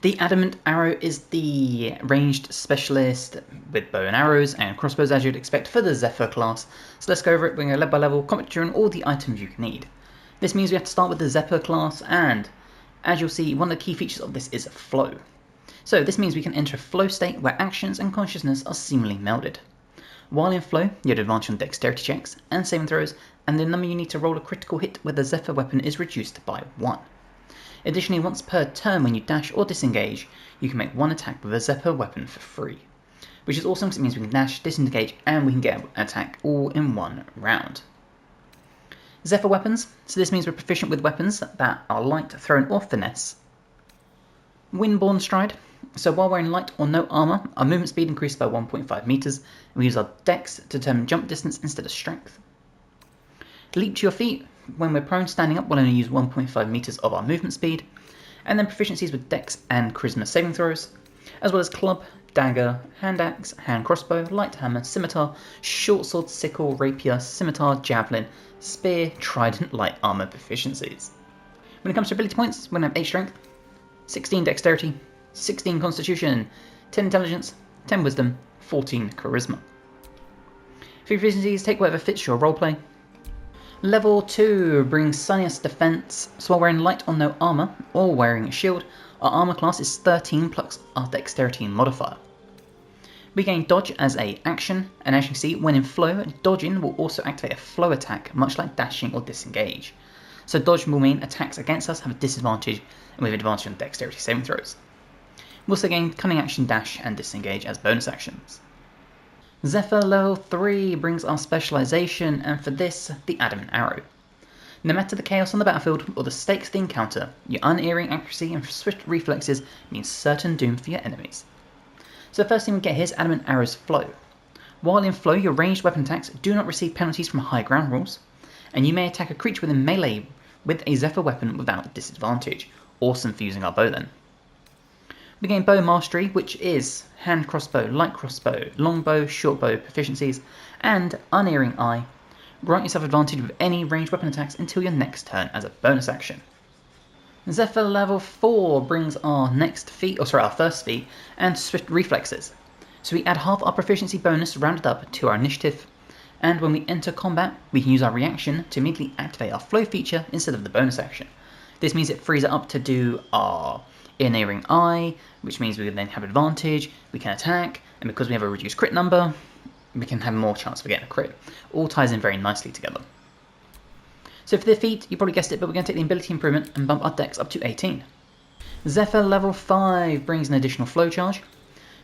The Adamant Arrow is the ranged specialist with bow and arrows and crossbows as you'd expect for the Zephyr class, so let's go over it. We're going to go level by level, commentary on all the items you need. This means we have to start with the Zephyr class, and as you'll see, one of the key features of this is flow. So this means we can enter a flow state where actions and consciousness are seamlessly melded. While in flow, you have advantage on dexterity checks and saving throws, and the number you need to roll a critical hit with the Zephyr weapon is reduced by 1. Additionally, once per turn when you dash or disengage, you can make one attack with a Zephyr weapon for free. Which is awesome because it means we can dash, disengage, and we can get an attack all in one round. Zephyr weapons, so this means we're proficient with weapons that are light, thrown, or finesse. Windborne Stride, so while wearing light or no armour, our movement speed increases by 1.5 meters, and we use our dex to determine jump distance instead of strength. Leap to your feet, when we're prone standing up we'll only use 1.5 meters of our movement speed, and then proficiencies with dex and charisma saving throws, as well as club, dagger, hand axe, hand crossbow, light hammer, scimitar, short sword, sickle, rapier, scimitar, javelin, spear, trident, light armor proficiencies. When it comes to ability points, we're going to have 8 strength, 16 dexterity, 16 constitution, 10 intelligence, 10 wisdom, 14 charisma. For proficiencies, take whatever fits your roleplay. Level 2 brings Sunniest Defense, so while wearing light or no armor, or wearing a shield, our armor class is 13 plus our dexterity modifier. We gain dodge as a action, and as you can see, when in flow, dodging will also activate a flow attack, much like dashing or disengage. So dodge will mean attacks against us have a disadvantage, and we have advantage on dexterity saving throws. We also gain cunning action, dash, and disengage as bonus actions. Zephyr level 3 brings our specialization, and for this, the Adamant Arrow. No matter the chaos on the battlefield or the stakes of the encounter, your unerring accuracy and swift reflexes means certain doom for your enemies. So the first thing we get here is Adamant Arrow's flow. While in flow, your ranged weapon attacks do not receive penalties from high ground rules, and you may attack a creature within melee with a Zephyr weapon without disadvantage. Awesome for using our bow then. We gain Bow Mastery, which is hand crossbow, light crossbow, longbow, shortbow proficiencies, and Unerring Eye. Grant yourself advantage with any ranged weapon attacks until your next turn as a bonus action. Zephyr level 4 brings our first feat, and swift reflexes. So we add half our proficiency bonus rounded up to our initiative, and when we enter combat, we can use our reaction to immediately activate our flow feature instead of the bonus action. This means it frees it up to do our Unerring Eye, which means we can then have advantage, we can attack, and because we have a reduced crit number, we can have more chance of getting a crit. All ties in very nicely together. So for the feat, you probably guessed it, but we're going to take the ability improvement and bump our dex up to 18. Zephyr level 5 brings an additional flow charge.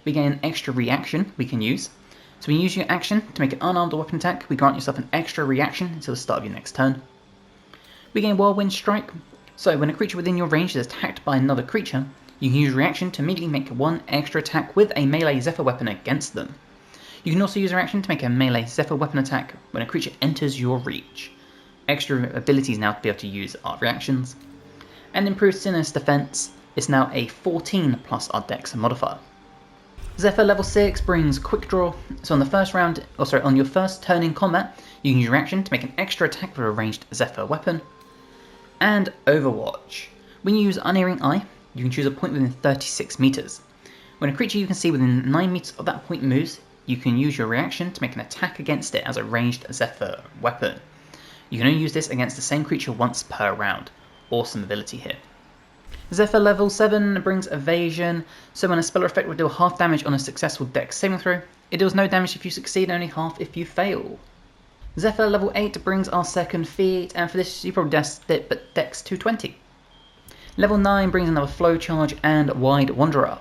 We gain an extra reaction we can use. So when you use your action to make an unarmed weapon attack, we grant yourself an extra reaction until the start of your next turn. We gain Whirlwind Strike. So when a creature within your range is attacked by another creature, you can use reaction to immediately make one extra attack with a melee Zephyr weapon against them. You can also use a reaction to make a melee Zephyr weapon attack when a creature enters your reach. Extra abilities now to be able to use our reactions. And improved Sinner's Defense is now a 14 plus our dex modifier. Zephyr level 6 brings Quick Draw, so on your first turn in combat, you can use reaction to make an extra attack with a ranged Zephyr weapon. And Overwatch. When you use Unerring Eye, you can choose a point within 36 meters. When a creature you can see within 9 meters of that point moves, you can use your reaction to make an attack against it as a ranged Zephyr weapon. You can only use this against the same creature once per round. Awesome ability here. Zephyr level 7 brings Evasion, so when a spell or effect will deal half damage on a successful dex saving throw, it deals no damage if you succeed and only half if you fail. Zephyr level 8 brings our second feat, and for this you probably guessed it, but dex 220. Level 9 brings another flow charge and Wide Wanderer.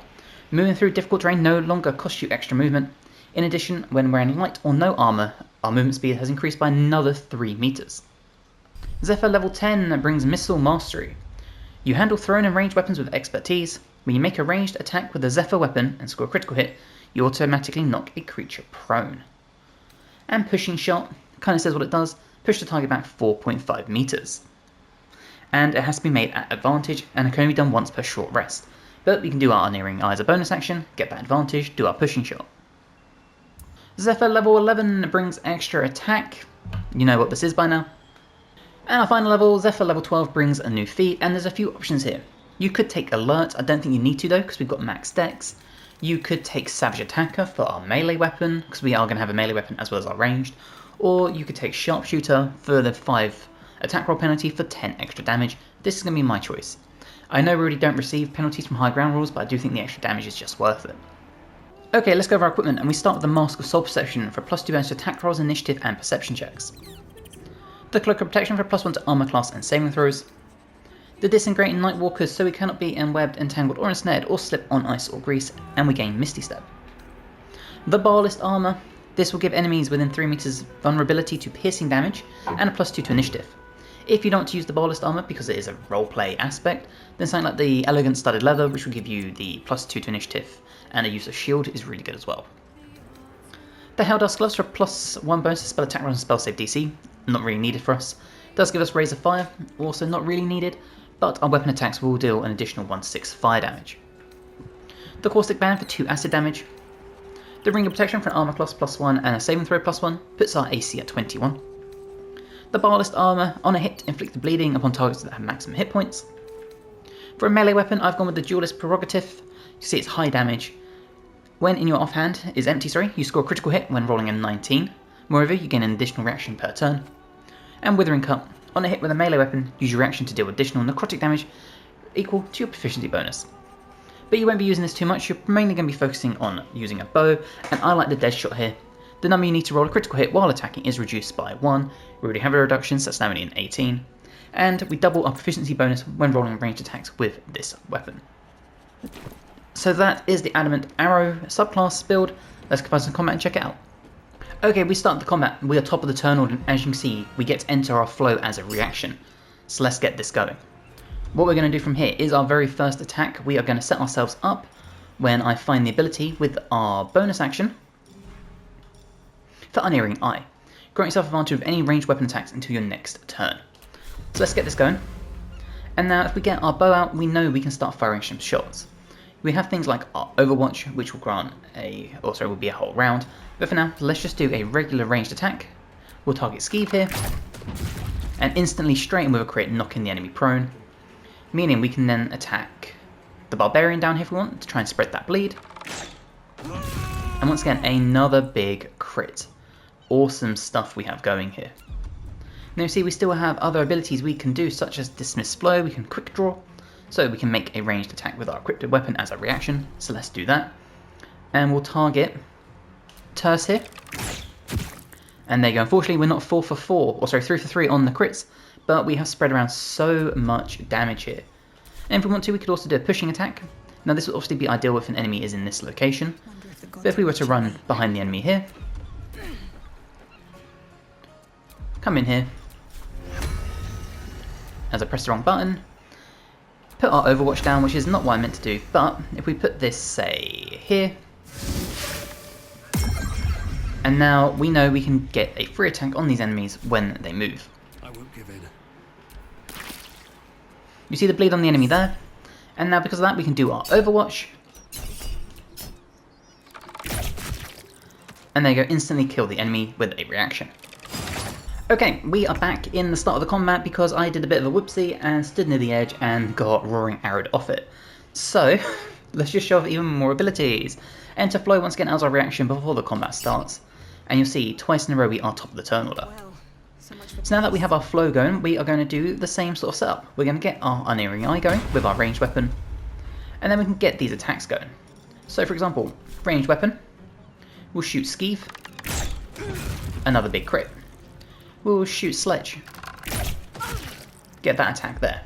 Moving through difficult terrain no longer costs you extra movement. In addition, when wearing light or no armour, our movement speed has increased by another 3 meters. Zephyr level 10 brings Missile Mastery. You handle thrown and ranged weapons with expertise. When you make a ranged attack with a Zephyr weapon and score a critical hit, you automatically knock a creature prone. And Pushing Shot kind of says what it does, push the target back 4.5 meters. And it has to be made at advantage, and it can only be done once per short rest. But we can do our Unerring Eye as a bonus action, get that advantage, do our Pushing Shot. Zephyr level 11 brings extra attack. You know what this is by now. And our final level, Zephyr level 12 brings a new feat, and there's a few options here. You could take Alert, I don't think you need to though, because we've got max dex. You could take Savage Attacker for our melee weapon, because we are going to have a melee weapon as well as our ranged. Or you could take Sharpshooter for the 5 attack roll penalty for 10 extra damage. This is going to be my choice. I know we already don't receive penalties from high ground rules, but I do think the extra damage is just worth it. Okay, let's go over our equipment, and we start with the Mask of Soul Perception for +2 bonus to attack rolls, initiative, and perception checks. The Cloak of Protection for +1 to armor class and saving throws. The Disintegrating Nightwalkers so we cannot be enwebbed, entangled, or ensnared, or slip on ice or grease, and we gain Misty Step. The Barlist Armor. This will give enemies within 3 meters vulnerability to piercing damage, and a +2 to initiative. If you don't want to use the Barlist Armor because it is a roleplay aspect, then something like the Elegant Studded Leather, which will give you the +2 to initiative, and a use of shield is really good as well. The Helldust Gloves for +1 bonus to spell attack rolls and spell save DC, not really needed for us. It does give us Razor Fire, also not really needed, but our weapon attacks will deal an additional 1/6 fire damage. The Caustic Band for 2 acid damage. The Ring of Protection for an armor class +1 and a saving throw +1 puts our AC at 21. The Barlist Armor, on a hit, inflict the bleeding upon targets that have maximum hit points. For a melee weapon, I've gone with the Duelist Prerogative. You see it's high damage. When in your offhand is empty, you score a critical hit when rolling a 19. Moreover, you gain an additional reaction per turn. And Withering Cut. On a hit with a melee weapon, use your reaction to deal additional necrotic damage equal to your proficiency bonus. But you won't be using this too much, you're mainly going to be focusing on using a bow, and I like the Dead Shot here. The number you need to roll a critical hit while attacking is reduced by 1, we already have a reduction, so that's now only an 18, and we double our proficiency bonus when rolling ranged attacks with this weapon. So that is the Adamant Arrow subclass build. Let's compare some combat and check it out. Okay, we start the combat. We are top of the turn order, and as you can see, we get to enter our flow as a reaction. So let's get this going. What we're going to do from here is our very first attack. We are going to set ourselves up when I find the ability with our bonus action for Unerring Eye. Grant yourself advantage of any ranged weapon attacks until your next turn. So let's get this going. And now if we get our bow out, we know we can start firing some shots. We have things like our Overwatch, which will grant will be a whole round. But for now, let's just do a regular ranged attack. We'll target Skeeve here, and instantly straight in with a crit, knocking the enemy prone. Meaning we can then attack the Barbarian down here if we want, to try and spread that bleed. And once again, another big crit. Awesome stuff we have going here. Now you see we still have other abilities we can do, such as Dismiss Flow, we can Quick Draw. So we can make a ranged attack with our equipped weapon as a reaction, so let's do that. And we'll target Terse here. And there you go, unfortunately we're not 3 for 3 on the crits, but we have spread around so much damage here. And if we want to, we could also do a pushing attack. Now this would obviously be ideal if an enemy is in this location, but if we were to run behind the enemy here, come in here, as I press the wrong button, put our Overwatch down, which is not what I meant to do, but if we put this, say, here, and now we know we can get a free attack on these enemies when they move. I won't give in. You see the bleed on the enemy there, and now because of that we can do our Overwatch, and there you go, instantly kill the enemy with a reaction. Okay, we are back in the start of the combat because I did a bit of a whoopsie and stood near the edge and got roaring arrowed off it. So, let's just show off even more abilities. Enter Flow once again as our reaction before the combat starts. And you'll see, twice in a row we are top of the turn order. So now that we have our Flow going, we are going to do the same sort of setup. We're going to get our Unerring Eye going with our ranged weapon. And then we can get these attacks going. So for example, ranged weapon, we'll shoot Skeeve, another big crit. We'll shoot Sledge, get that attack there.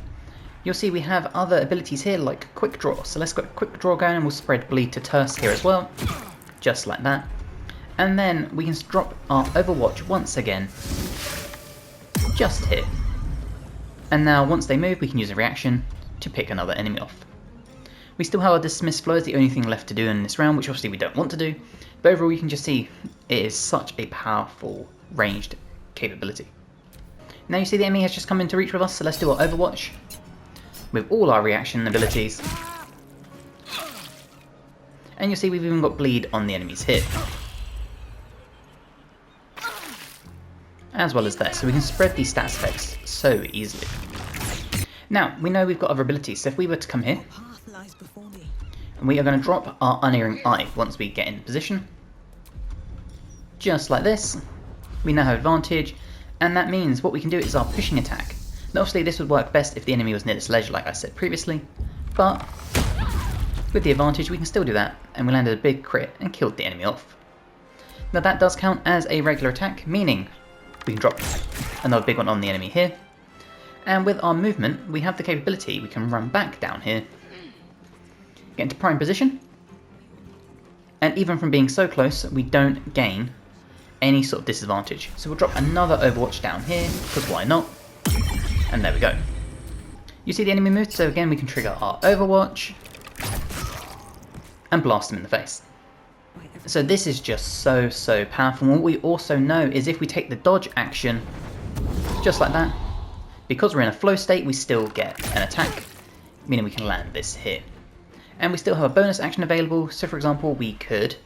You'll see we have other abilities here like Quick Draw, so let's get Quick Draw going and we'll spread bleed to Terse here as well, just like that. And then we can drop our Overwatch once again, just here. And now once they move we can use a reaction to pick another enemy off. We still have our Dismiss Flow as the only thing left to do in this round, which obviously we don't want to do, but overall you can just see it is such a powerful ranged capability. Now you see the enemy has just come into reach with us, so let's do our Overwatch with all our reaction abilities. And you'll see we've even got bleed on the enemy's hit, as well as that, so we can spread these stats effects so easily. Now, we know we've got other abilities, so if we were to come here, we are going to drop our Unerring Eye once we get in position. Just like this. We now have advantage, and that means what we can do is our pushing attack. Now, obviously this would work best if the enemy was near this ledge like I said previously, but with the advantage we can still do that, and we landed a big crit and killed the enemy off. Now that does count as a regular attack, meaning we can drop another big one on the enemy here. And with our movement, we have the capability, we can run back down here, get into prime position, and even from being so close, we don't gain any sort of disadvantage. So we'll drop another Overwatch down here, because why not? And there we go. You see the enemy moved, so again we can trigger our Overwatch, and blast them in the face. So this is just so powerful. And what we also know is if we take the dodge action, just like that, because we're in a flow state, we still get an attack, meaning we can land this here. And we still have a bonus action available, so for example, we could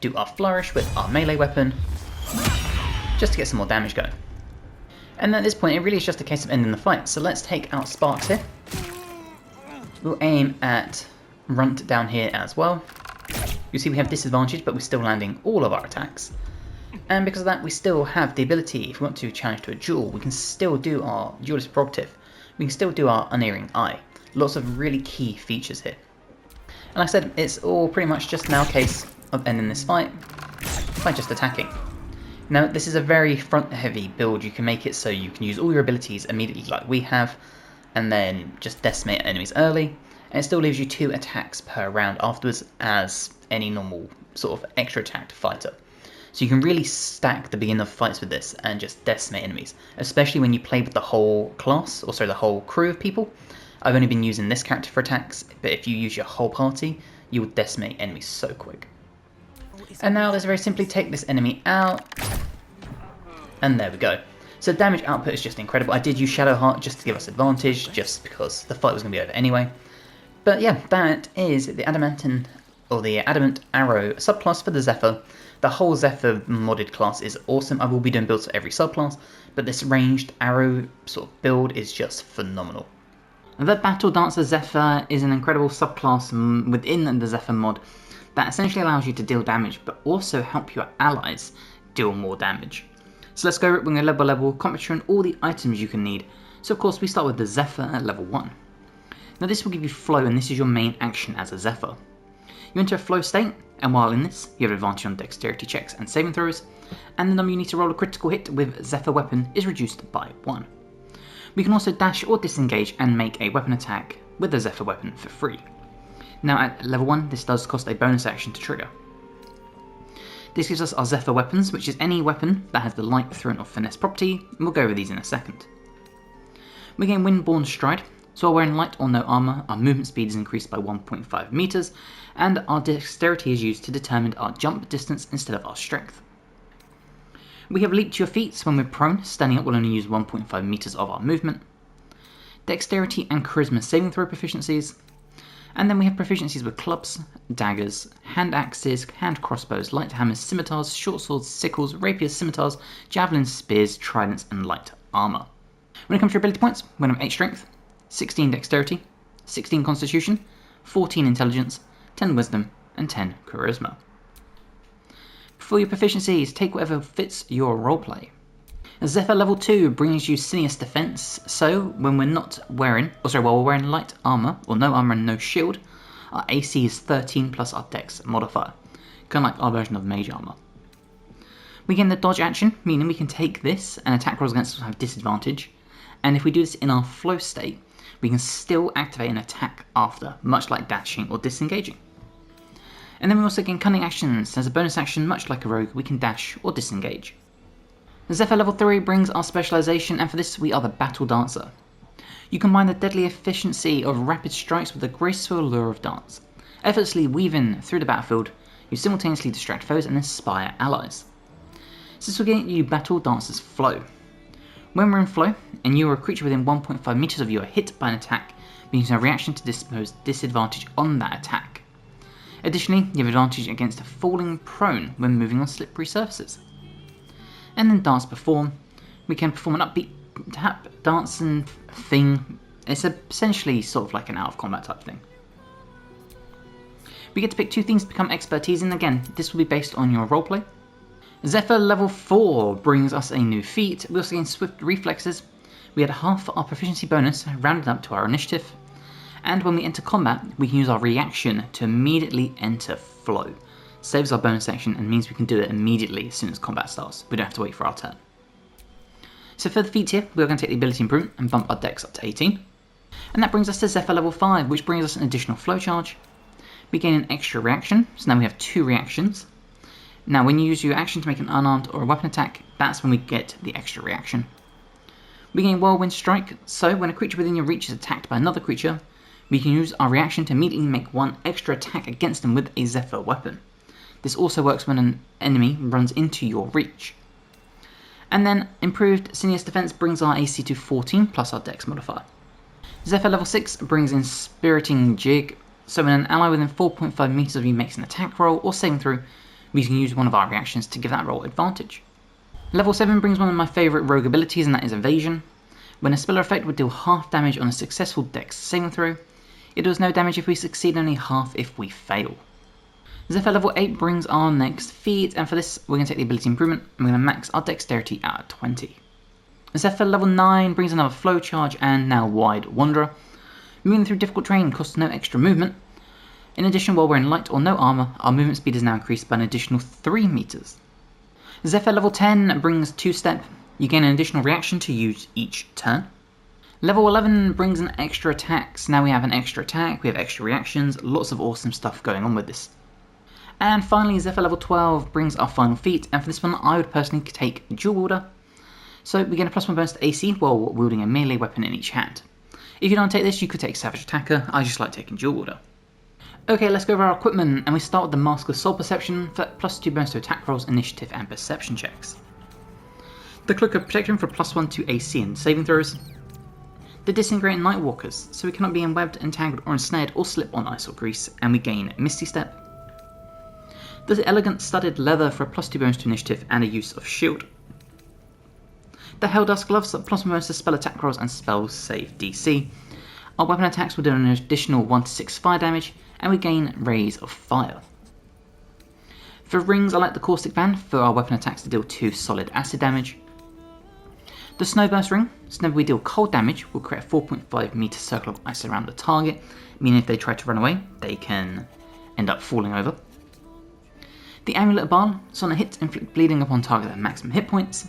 do our flourish with our melee weapon, just to get some more damage going. And at this point, it really is just a case of ending the fight. So let's take out Sparks here. We'll aim at Runt down here as well. You see we have disadvantage, but we're still landing all of our attacks. And because of that, we still have the ability, if we want to challenge to a duel, we can still do our duelist prerogative. We can still do our Unerring Eye. Lots of really key features here. And like I said, it's all pretty much just now a case of ending this fight by just attacking. Now, this is a very front-heavy build. You can make it so you can use all your abilities immediately like we have, and then just decimate enemies early, and it still leaves you 2 attacks per round afterwards as any normal sort of extra attacked fighter. So you can really stack the beginning of fights with this and just decimate enemies, especially when you play with the whole class, or sorry, the whole crew of people. I've only been using this character for attacks, but if you use your whole party, you will decimate enemies so quick. And now let's very simply take this enemy out, and there we go. So damage output is just incredible. I did use Shadowheart just to give us advantage, just because the fight was going to be over anyway. But yeah, that is the Adamant Arrow subclass for the Zephyr. The whole Zephyr modded class is awesome. I will be doing builds for every subclass, but this ranged arrow sort of build is just phenomenal. The Battle Dancer Zephyr is an incredible subclass within the Zephyr mod that essentially allows you to deal damage, but also help your allies deal more damage. So let's go over it with a level by level, commentary on all the items you can need. So of course we start with the Zephyr at level 1. Now this will give you flow, and this is your main action as a Zephyr. You enter a flow state, and while in this, you have advantage on dexterity checks and saving throws, and the number you need to roll a critical hit with Zephyr weapon is reduced by 1. We can also dash or disengage and make a weapon attack with the Zephyr weapon for free. Now at level 1, this does cost a bonus action to trigger. This gives us our Zephyr weapons, which is any weapon that has the light, thrown, or finesse property, and we'll go over these in a second. We gain Windborne Stride, so while wearing light or no armour, our movement speed is increased by 1.5 meters, and our dexterity is used to determine our jump distance instead of our strength. We have Leap to your feet, so when we're prone, standing up will only use 1.5 meters of our movement. Dexterity and charisma saving throw proficiencies. And then we have proficiencies with clubs, daggers, hand axes, hand crossbows, light hammers, scimitars, short swords, sickles, rapiers, scimitars, javelins, spears, tridents, and light armour. When it comes to ability points, we're going to have 8 strength, 16 dexterity, 16 constitution, 14 intelligence, 10 wisdom, and 10 charisma. For your proficiencies, take whatever fits your roleplay. Zephyr level 2 brings you Sinious Defense, so when while we're wearing light armour, or no armour and no shield, our AC is 13 plus our dex modifier, kind of like our version of mage armour. We gain the dodge action, meaning we can take this and attack rolls against us will have disadvantage, and if we do this in our flow state, we can still activate an attack after, much like dashing or disengaging. And then we also gain Cunning actions. As a bonus action, much like a rogue, we can dash or disengage. Zephyr level 3 brings our specialisation, and for this we are the Battle Dancer. You combine the deadly efficiency of rapid strikes with the graceful allure of dance. Effortlessly weaving through the battlefield, you simultaneously distract foes and inspire allies. So this will get you Battle Dancer's flow. When we're in flow, and you are a creature within 1.5 meters of you are hit by an attack, we use a reaction to dispose disadvantage on that attack. Additionally, you have advantage against falling prone when moving on slippery surfaces. And then Dance Perform, we can perform an upbeat tap dancing thing It's essentially sort of like an out of combat type thing. We get to pick 2 things to become expertise in. Again, this will be based on your roleplay. Zephyr level 4 brings us a new feat. We also gain swift reflexes. We add half our proficiency bonus rounded up to our initiative. And when we enter combat, we can use our reaction to immediately enter flow. Saves our bonus action and means we can do it immediately as soon as combat starts. We don't have to wait for our turn. So for the feat here, we're going to take the ability improvement and bump our dex up to 18. And that brings us to Zephyr level 5, which brings us an additional flow charge. We gain an extra reaction, so now we have 2 reactions. Now when you use your action to make an unarmed or a weapon attack, that's when we get the extra reaction. We gain Whirlwind Strike, so when a creature within your reach is attacked by another creature, we can use our reaction to immediately make 1 extra attack against them with a Zephyr weapon. This also works when an enemy runs into your reach. And then improved Sinius Defense brings our AC to 14 plus our Dex modifier. Zephyr level 6 brings in Spiriting Jig, so when an ally within 4.5 meters of you makes an attack roll or saving throw, we can use one of our reactions to give that roll advantage. Level 7 brings one of my favourite rogue abilities, and that is Evasion. When a spell or effect would deal half damage on a successful Dex saving throw, it does no damage if we succeed, only half if we fail. Zephyr level 8 brings our next feat, and for this we're going to take the ability improvement and we're going to max our dexterity at 20. Zephyr level 9 brings another flow charge and now Wide Wanderer. Moving through difficult terrain costs no extra movement. In addition, while wearing light or no armour, our movement speed is now increased by an additional 3 meters. Zephyr level 10 brings 2-step. You gain an additional reaction to use each turn. Level 11 brings an extra attack, so now we have an extra attack, we have extra reactions, lots of awesome stuff going on with this. And finally, Zephyr level 12 brings our final feat, and for this one I would personally take Dual Wielder. So we get a +1 bonus to AC while wielding a melee weapon in each hand. If you don't take this, you could take Savage Attacker. I just like taking Dual Wielder. Okay, let's go over our equipment, and we start with the Mask of Soul Perception for +2 bonus to attack rolls, initiative and perception checks. The Cloak of Protection for +1 to AC and saving throws. The Disintegrate Nightwalkers, so we cannot be enwebbed, entangled or ensnared or slip on ice or grease, and we gain Misty Step. The Elegant Studded Leather for a +2 bonus to initiative and a use of shield. The Helldusk Gloves, +1 bonus to spell attack rolls and spell save DC. Our weapon attacks will do an additional 1 to 6 fire damage, and we gain Rays of Fire. For rings, I like the Caustic Band for our weapon attacks to deal 2 solid acid damage. The Snowburst Ring, so whenever we deal cold damage, will create a 4.5 meter circle of ice around the target, meaning if they try to run away, they can end up falling over. The Amulet of Baal, so on a hit, inflict bleeding upon target at maximum hit points.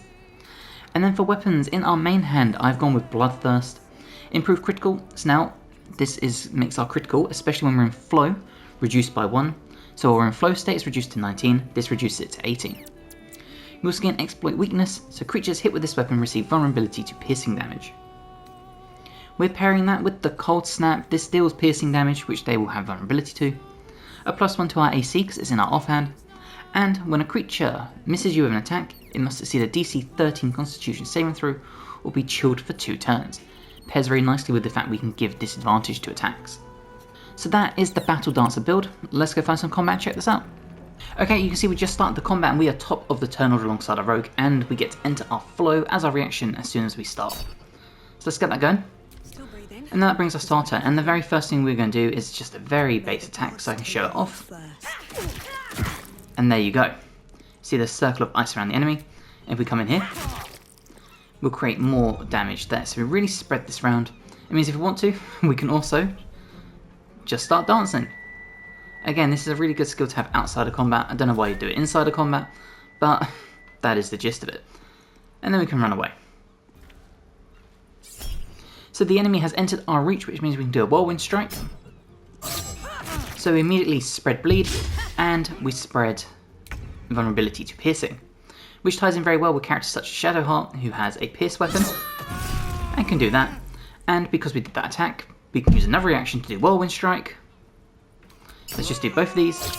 And then for weapons, in our main hand, I've gone with Bloodthirst. Improved critical, so now this makes our critical, especially when we're in flow, reduced by 1. So while we're in flow state, it's reduced to 19, this reduces it to 18. We also gain Exploit Weakness, so creatures hit with this weapon receive vulnerability to piercing damage. We're pairing that with the Cold Snap. This deals piercing damage, which they will have vulnerability to. A +1 to our AC because it's in our offhand. And when a creature misses you with an attack, it must succeed a DC 13 Constitution saving throw or be chilled for 2 turns. Pairs very nicely with the fact we can give disadvantage to attacks. So that is the Battle Dancer build. Let's go find some combat and check this out. Okay, you can see we just started the combat and we are top of the turn order alongside our rogue, and we get to enter our flow as our reaction as soon as we start. So let's get that going. And that brings us to our turn, and the very first thing we're going to do is just a very base attack so I can show it off. And there you go. See the circle of ice around the enemy. If we come in here, we'll create more damage there. So we really spread this round. It means if we want to, we can also just start dancing. Again, this is a really good skill to have outside of combat. I don't know why you do it inside of combat, but that is the gist of it. And then we can run away. So the enemy has entered our reach, which means we can do a Whirlwind Strike. So we immediately spread bleed, and we spread vulnerability to piercing, which ties in very well with characters such as Shadowheart, who has a pierce weapon, and can do that. And because we did that attack, we can use another reaction to do Whirlwind Strike. Let's just do both of these,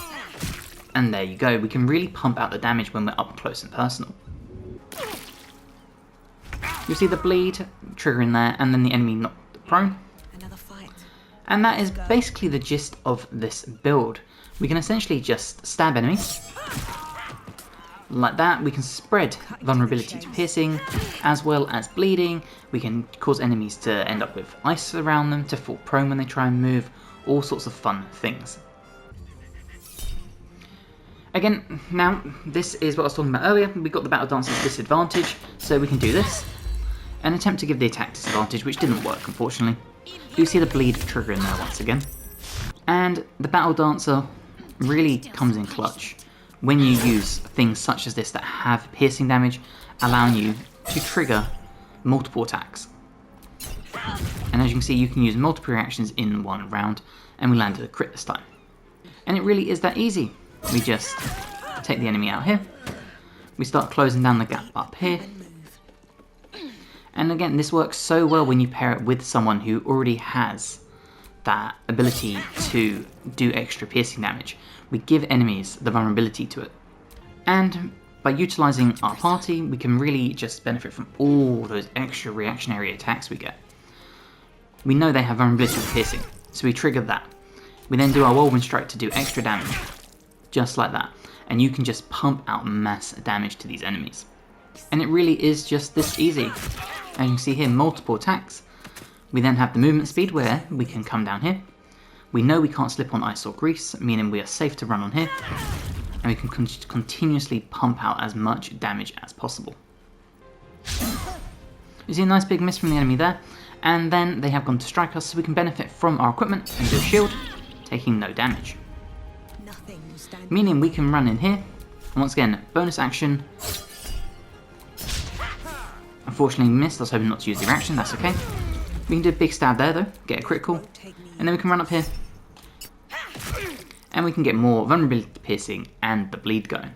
and there you go. We can really pump out the damage when we're up close and personal. You'll see the bleed triggering there, and then the enemy knocked prone. And that is basically the gist of this build. We can essentially just stab enemies, Like that, we can spread vulnerability to piercing, as well as bleeding. We can cause enemies to end up with ice around them, to fall prone when they try and move, all sorts of fun things. Again, now, this is what I was talking about earlier. We got the Battle Dancer's disadvantage, so we can do this, and attempt to give the attack disadvantage, which didn't work, unfortunately. You see the bleed trigger in there once again. And the Battle Dancer really comes in clutch when you use things such as this that have piercing damage, allowing you to trigger multiple attacks. And as you can see, you can use multiple reactions in one round, and we landed a crit this time. And it really is that easy. We just take the enemy out here, we start closing down the gap up here, and again, this works so well when you pair it with someone who already has that ability to do extra piercing damage. We give enemies the vulnerability to it. And by utilising our party, we can really just benefit from all those extra reactionary attacks we get. We know they have vulnerability to piercing, so we trigger that. We then do our Whirlwind Strike to do extra damage, just like that. And you can just pump out mass damage to these enemies. And it really is just this easy. As you can see here, multiple attacks. We then have the movement speed where we can come down here. We know we can't slip on ice or grease, meaning we are safe to run on here. And we can continuously pump out as much damage as possible. You see a nice big miss from the enemy there. And then they have gone to strike us, so we can benefit from our equipment and do a shield, taking no damage. Meaning we can run in here. And once again, bonus action. Unfortunately missed, I was hoping not to use the reaction, that's okay. We can do a big stab there though, get a critical, and then we can run up here. And we can get more vulnerability piercing and the bleed going.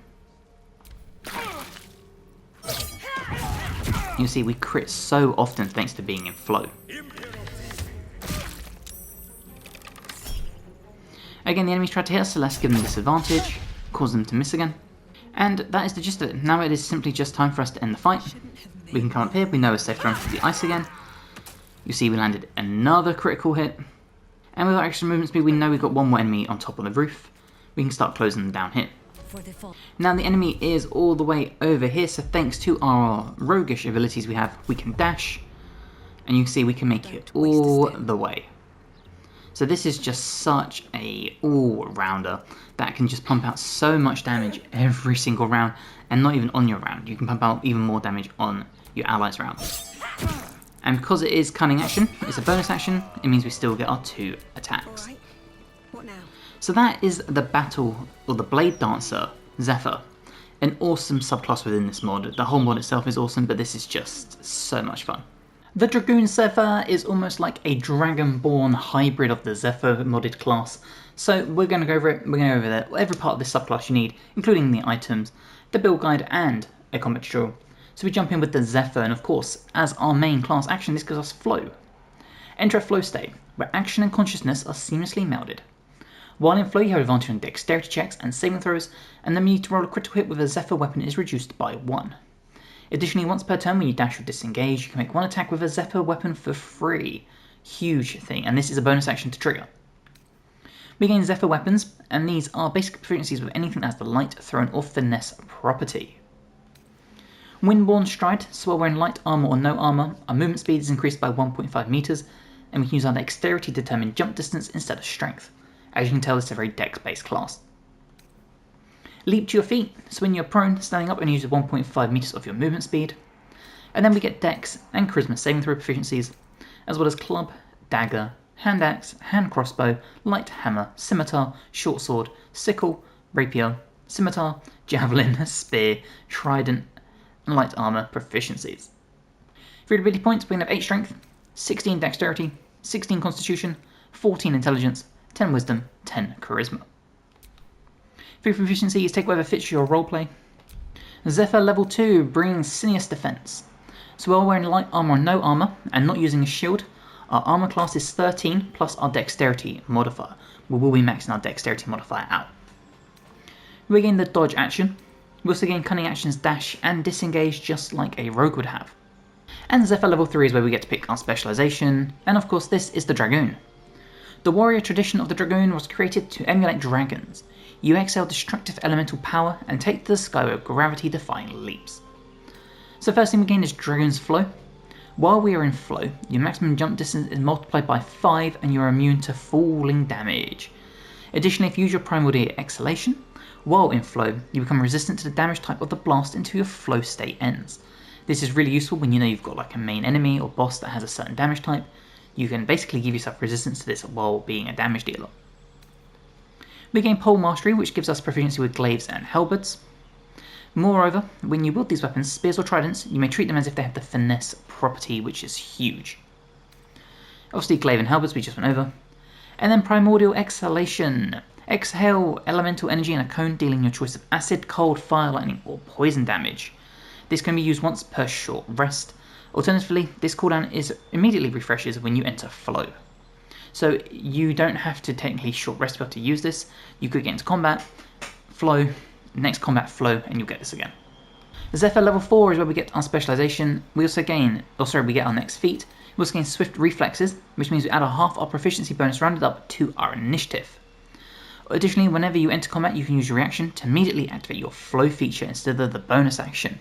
You'll see we crit so often thanks to being in flow. Again, the enemies tried to hit us, so let's give them disadvantage, cause them to miss again. And that is the gist of it. Now it is simply just time for us to end the fight. We can come up here, we know we're safe to run through the ice again. You see we landed another critical hit. And with our extra movement speed, we know we've got one more enemy on top of the roof. We can start closing them down here. Now the enemy is all the way over here, so thanks to our roguish abilities we have, we can dash. And you can see we can make it all the way. So this is just such a all-rounder that can just pump out so much damage every single round, and not even on your round. You can pump out even more damage on your allies' round. And because it is cunning action, it's a bonus action, it means we still get our 2 attacks. What now? So that is the battle, or the Blade Dancer, Zephyr. An awesome subclass within this mod. The whole mod itself is awesome, but this is just so much fun. The Dragoon Zephyr is almost like a Dragonborn hybrid of the Zephyr modded class. So we're going to go over it, we're going to go over every part of this subclass you need, including the items, the build guide, and a combat tutorial. So we jump in with the Zephyr, and of course, as our main class action, this gives us flow. Enter a flow state, where action and consciousness are seamlessly melded. While in flow, you have advantage on dexterity checks and saving throws, and the need to roll a critical hit with a Zephyr weapon is reduced by 1. Additionally, once per turn when you dash or disengage, you can make 1 attack with a Zephyr weapon for free. Huge thing, and this is a bonus action to trigger. We gain Zephyr weapons, and these are basic proficiencies with anything that has the light, thrown, or finesse property. Windborne Stride, so while wearing light armour or no armour, our movement speed is increased by 1.5 meters, and we can use our dexterity to determine jump distance instead of strength. As you can tell, this is a very dex-based class. Leap to your feet, so when you're prone, standing up and use 1.5 meters of your movement speed. And then we get dex and charisma saving throw proficiencies, as well as club, dagger, hand axe, hand crossbow, light hammer, scimitar, short sword, sickle, rapier, scimitar, javelin, spear, trident, and light armor proficiencies. For your ability points, we can have 8 strength, 16 dexterity, 16 constitution, 14 intelligence, 10 wisdom, 10 charisma. For your proficiencies, take whatever fits your roleplay. Zephyr level 2 brings Sinious Defense. So while wearing light armor or no armor, and not using a shield, our armor class is 13 plus our dexterity modifier. We will be maxing our dexterity modifier out. We gain the dodge action. We also gain cunning actions dash and disengage just like a rogue would have. And Zephyr level 3 is where we get to pick our specialization, and of course this is the Dragoon. The warrior tradition of the Dragoon was created to emulate dragons. you exhale destructive elemental power and take to the sky with gravity-defying leaps. So first thing we gain is Dragon's Flow. While we are in flow, your maximum jump distance is multiplied by 5 and you're immune to falling damage. Additionally, if you use your Primordial Exhalation, while in flow, you become resistant to the damage type of the blast until your flow state ends. This is really useful when you know you've got like a main enemy or boss that has a certain damage type. You can basically give yourself resistance to this while being a damage dealer. We gain Pole Mastery, which gives us proficiency with glaives and halberds. Moreover, when you wield these weapons, spears or tridents, you may treat them as if they have the finesse property, which is huge. Obviously, glaive and halberds we just went over. And then Primordial Exhalation. Exhale elemental energy in a cone, dealing your choice of acid, cold, fire, lightning, or poison damage. This can be used once per short rest. Alternatively, this cooldown immediately refreshes when you enter flow. So you don't have to technically short rest to be able to use this. You could get into combat, flow, next combat flow, and you'll get this again. Zephyr level 4 is where we get our specialization. We get our next feat. We also gain Swift Reflexes, which means we add a half our proficiency bonus rounded up to our initiative. Additionally, whenever you enter combat, you can use your reaction to immediately activate your flow feature instead of the bonus action.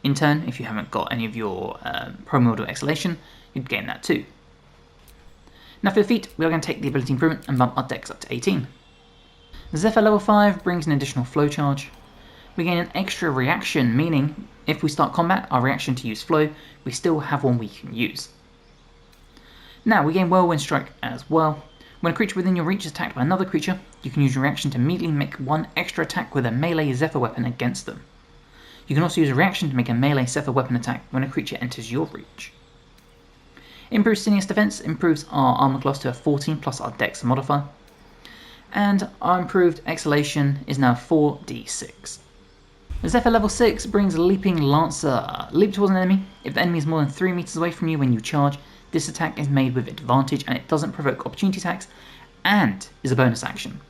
In turn, if you haven't got any of your Primordial Exhalation, you'd gain that too. Now for the feat, we are going to take the ability improvement and bump our dex up to 18. Zephyr level 5 brings an additional flow charge. We gain an extra reaction, meaning if we start combat, our reaction to use flow, we still have one we can use. Now we gain Whirlwind Strike as well. When a creature within your reach is attacked by another creature, you can use your reaction to immediately make one extra attack with a melee Zephyr weapon against them. You can also use a reaction to make a melee Zephyr weapon attack when a creature enters your reach. Improved Sinius Defense improves our armor class to a 14 plus our dex modifier. And our improved Exhalation is now 4d6. Zephyr level 6 brings Leaping Lancer. Leap towards an enemy. If the enemy is more than 3 meters away from you when you charge, this attack is made with advantage and it doesn't provoke opportunity attacks and is a bonus action.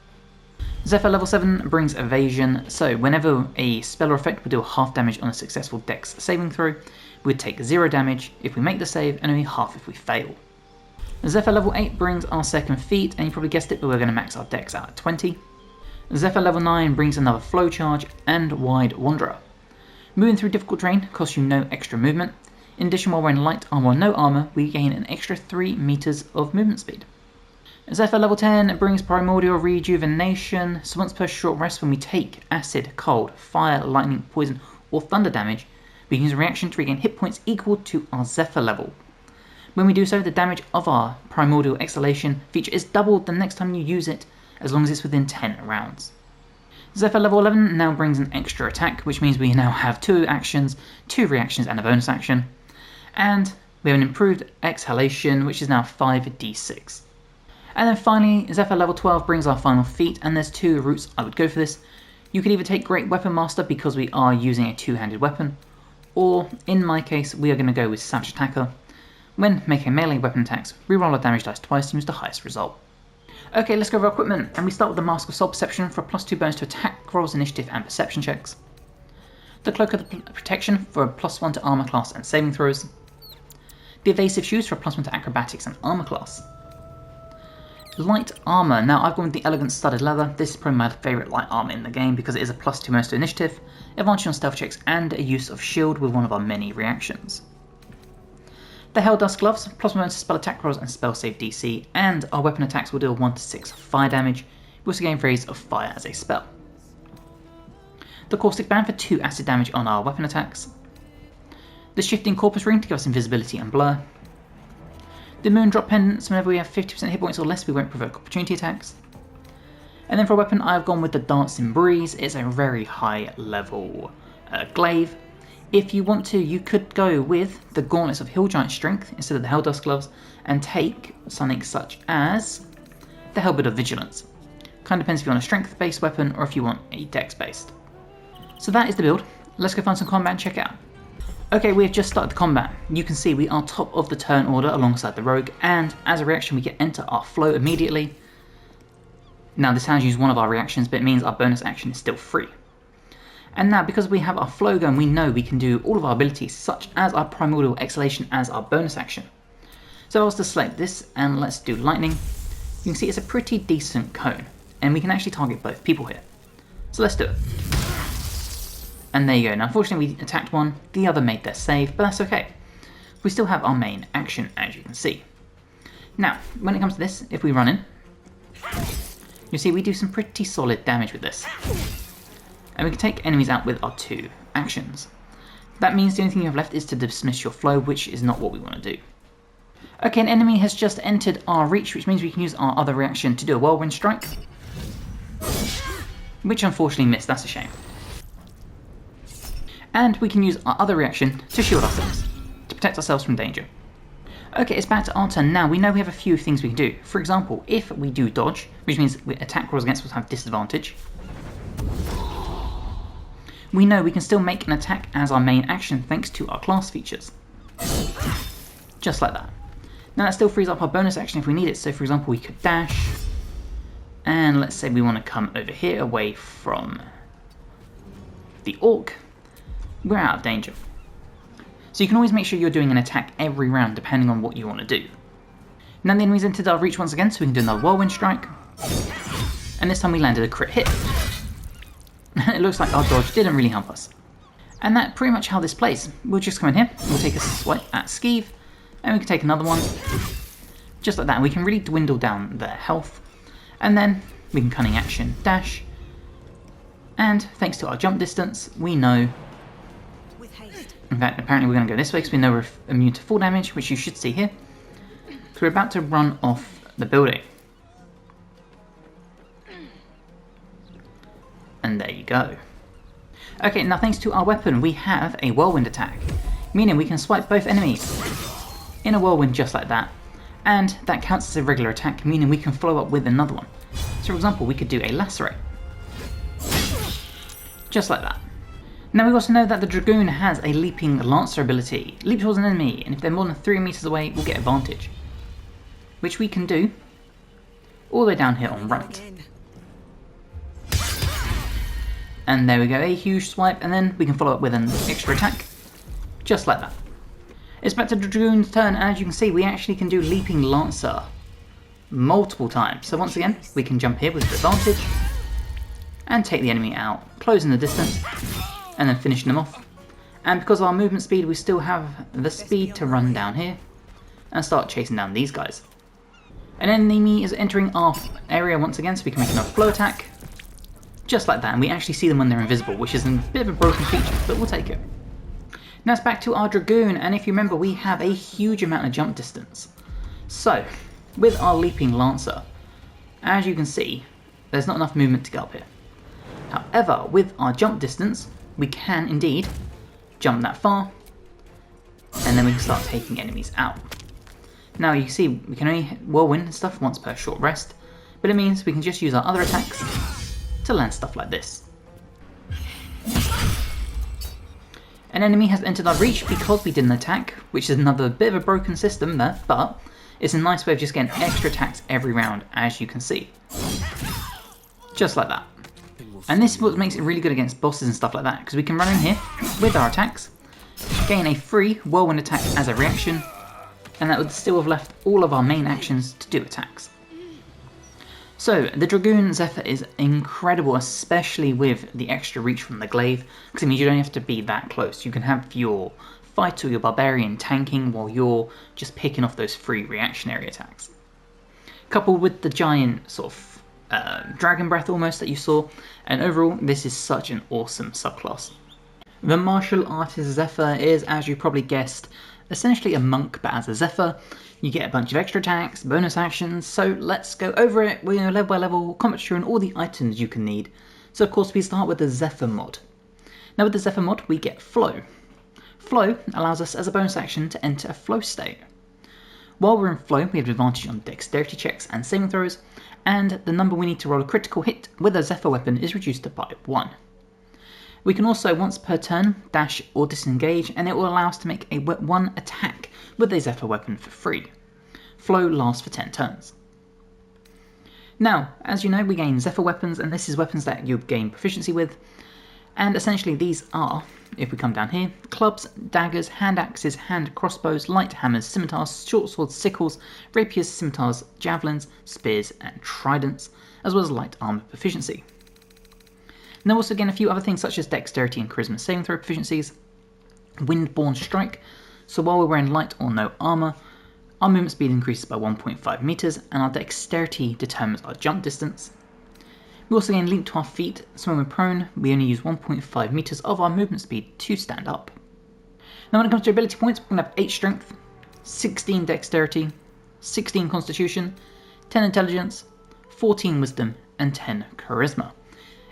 Zephyr level 7 brings Evasion, so whenever a spell or effect would deal half damage on a successful dex saving throw, we would take 0 damage if we make the save and only half if we fail. Zephyr level 8 brings our second feat, and you probably guessed it, but we're going to max our dex out at 20. Zephyr level 9 brings another flow charge and Wide Wanderer. Moving through difficult terrain costs you no extra movement. In addition, while wearing light armor or no armor, we gain an extra 3 meters of movement speed. Zephyr level 10 brings Primordial Rejuvenation, so once per short rest when we take acid, cold, fire, lightning, poison, or thunder damage, we can use a reaction to regain hit points equal to our Zephyr level. When we do so, the damage of our Primordial Exhalation feature is doubled the next time you use it, as long as it's within 10 rounds. Zephyr level 11 now brings an extra attack, which means we now have 2 actions, 2 reactions, and a bonus action. And we have an improved Exhalation, which is now 5d6. And then finally, Zephyr level 12 brings our final feat, and there's 2 routes I would go for this. You could either take Great Weapon Master because we are using a 2-handed weapon, or in my case, we are going to go with Savage Attacker. When making melee weapon attacks, reroll our damage dice twice to use the highest result. Okay, let's go over our equipment, and we start with the Mask of Soul Perception for a +2 bonus to attack rolls, initiative, and perception checks. The Cloak of the Protection for a +1 to armor class and saving throws. The Evasive Shoes for a +1 to acrobatics and armor class. Light armor. Now I've gone with the Elegant Studded Leather. This is probably my favourite light armor in the game because it is a +2 bonus to initiative, advantage on stealth checks, and a use of shield with one of our many reactions. The Hell Dust Gloves, +1 bonus to spell attack rolls and spell save DC, and our weapon attacks will deal 1 to 6 fire damage. We also gain Rays of Fire as a spell. The Caustic Band for 2 acid damage on our weapon attacks. The Shifting Corpus Ring to give us invisibility and blur. The Moondrop Pendants, whenever we have 50% hit points or less, we won't provoke opportunity attacks. And then for a weapon, I've gone with the Dancing Breeze. It's a very high level glaive. If you want to, you could go with the Gauntlets of Hill Giant Strength instead of the Helldust Gloves and take something such as the Halberd of Vigilance. Kind of depends if you want a strength-based weapon or if you want a dex-based. So that is the build. Let's go find some combat and check it out. Okay, we have just started the combat. You can see we are top of the turn order alongside the rogue, and as a reaction we can enter our flow immediately. Now this has used one of our reactions, but it means our bonus action is still free. And now because we have our flow gun, we know we can do all of our abilities, such as our Primordial Exhalation as our bonus action. So I was to select this, and let's do lightning. You can see it's a pretty decent cone, and we can actually target both people here. So let's do it. And there you go. Now unfortunately we attacked one, the other made their save, but that's okay. We still have our main action, as you can see. Now, when it comes to this, if we run in, you'll see we do some pretty solid damage with this. And we can take enemies out with our 2 actions. That means the only thing you have left is to dismiss your flow, which is not what we want to do. Okay, an enemy has just entered our reach, which means we can use our other reaction to do a whirlwind strike. Which unfortunately missed, that's a shame. And we can use our other reaction to shield ourselves, to protect ourselves from danger. Okay, it's back to our turn now. We know we have a few things we can do. For example, if we do dodge, which means attack rolls against us have disadvantage, we know we can still make an attack as our main action thanks to our class features. Just like that. Now that still frees up our bonus action if we need it. So for example, we could dash, and let's say we want to come over here away from the orc. We're out of danger. So you can always make sure you're doing an attack every round depending on what you want to do. Now the enemy's entered our reach once again, so we can do another whirlwind strike. And this time we landed a crit hit. It looks like our dodge didn't really help us. And that's pretty much how this plays. We'll just come in here, we'll take a swipe at Skeeve, and we can take another one. Just like that, and we can really dwindle down their health. And then we can cunning action dash. And thanks to our jump distance, we know... In fact, apparently we're going to go this way because we know we're immune to full damage, which you should see here. So we're about to run off the building. And there you go. Okay, now thanks to our weapon, we have a whirlwind attack, meaning we can swipe both enemies in a whirlwind just like that. And that counts as a regular attack, meaning we can follow up with another one. So for example, we could do a lacerate. Just like that. Now we also know that the Dragoon has a leaping lancer ability. Leap towards an enemy, and if they're more than 3 meters away, we'll get advantage. Which we can do all the way down here on right. And there we go, a huge swipe, and then we can follow up with an extra attack. Just like that. It's back to the Dragoon's turn, and as you can see, we actually can do Leaping Lancer multiple times. So once again, we can jump here with advantage, and take the enemy out, closing the distance, and then finishing them off. And because of our movement speed, we still have the speed to run down here, and start chasing down these guys. An enemy is entering our area once again, so we can make another flow attack. Just like that, and we actually see them when they're invisible, which is a bit of a broken feature, but we'll take it. Now it's back to our Dragoon, and if you remember, we have a huge amount of jump distance. So, with our Leaping Lancer, as you can see, there's not enough movement to get up here. However, with our jump distance, we can indeed jump that far, and then we can start taking enemies out. Now you can see, we can only whirlwind and stuff once per short rest, but it means we can just use our other attacks to land stuff like this. An enemy has entered our reach because we did an attack, which is another bit of a broken system there, but it's a nice way of just getting extra attacks every round, as you can see. Just like that. And this is what makes it really good against bosses and stuff like that, because we can run in here with our attacks, gain a free whirlwind attack as a reaction, and that would still have left all of our main actions to do attacks. So, the Dragoon Zephyr is incredible, especially with the extra reach from the glaive, because it means you don't have to be that close. You can have your fighter or your barbarian tanking while you're just picking off those free reactionary attacks. Coupled with the giant sort of dragon breath almost that you saw, and overall this is such an awesome subclass. The martial artist Zephyr is, as you probably guessed, essentially a monk but as a Zephyr. You get a bunch of extra attacks, bonus actions, so let's go over it. We're going to level by level, combat and all the items you can need. So of course we start with the Zephyr mod. Now with the Zephyr mod we get Flow. Flow allows us as a bonus action to enter a flow state. While we're in flow we have advantage on dexterity checks and saving throws, and the number we need to roll a critical hit with a Zephyr weapon is reduced by 1. We can also once per turn dash or disengage, and it will allow us to make a 1 attack with a Zephyr weapon for free. Flow lasts for 10 turns. Now, as you know, we gain Zephyr weapons, and this is weapons that you gain proficiency with, and essentially these are, if we come down here, clubs, daggers, hand axes, hand crossbows, light hammers, scimitars, short swords, sickles, rapiers, scimitars, javelins, spears and tridents, as well as light armor proficiency. And then also again a few other things such as dexterity and charisma saving throw proficiencies, windborne strike, so while we're wearing light or no armour, our movement speed increases by 1.5 meters and our dexterity determines our jump distance. We also gain leap to our feet, so when we're prone, we only use 1.5 meters of our movement speed to stand up. Now when it comes to ability points, we're going to have 8 strength, 16 dexterity, 16 constitution, 10 intelligence, 14 wisdom, and 10 charisma.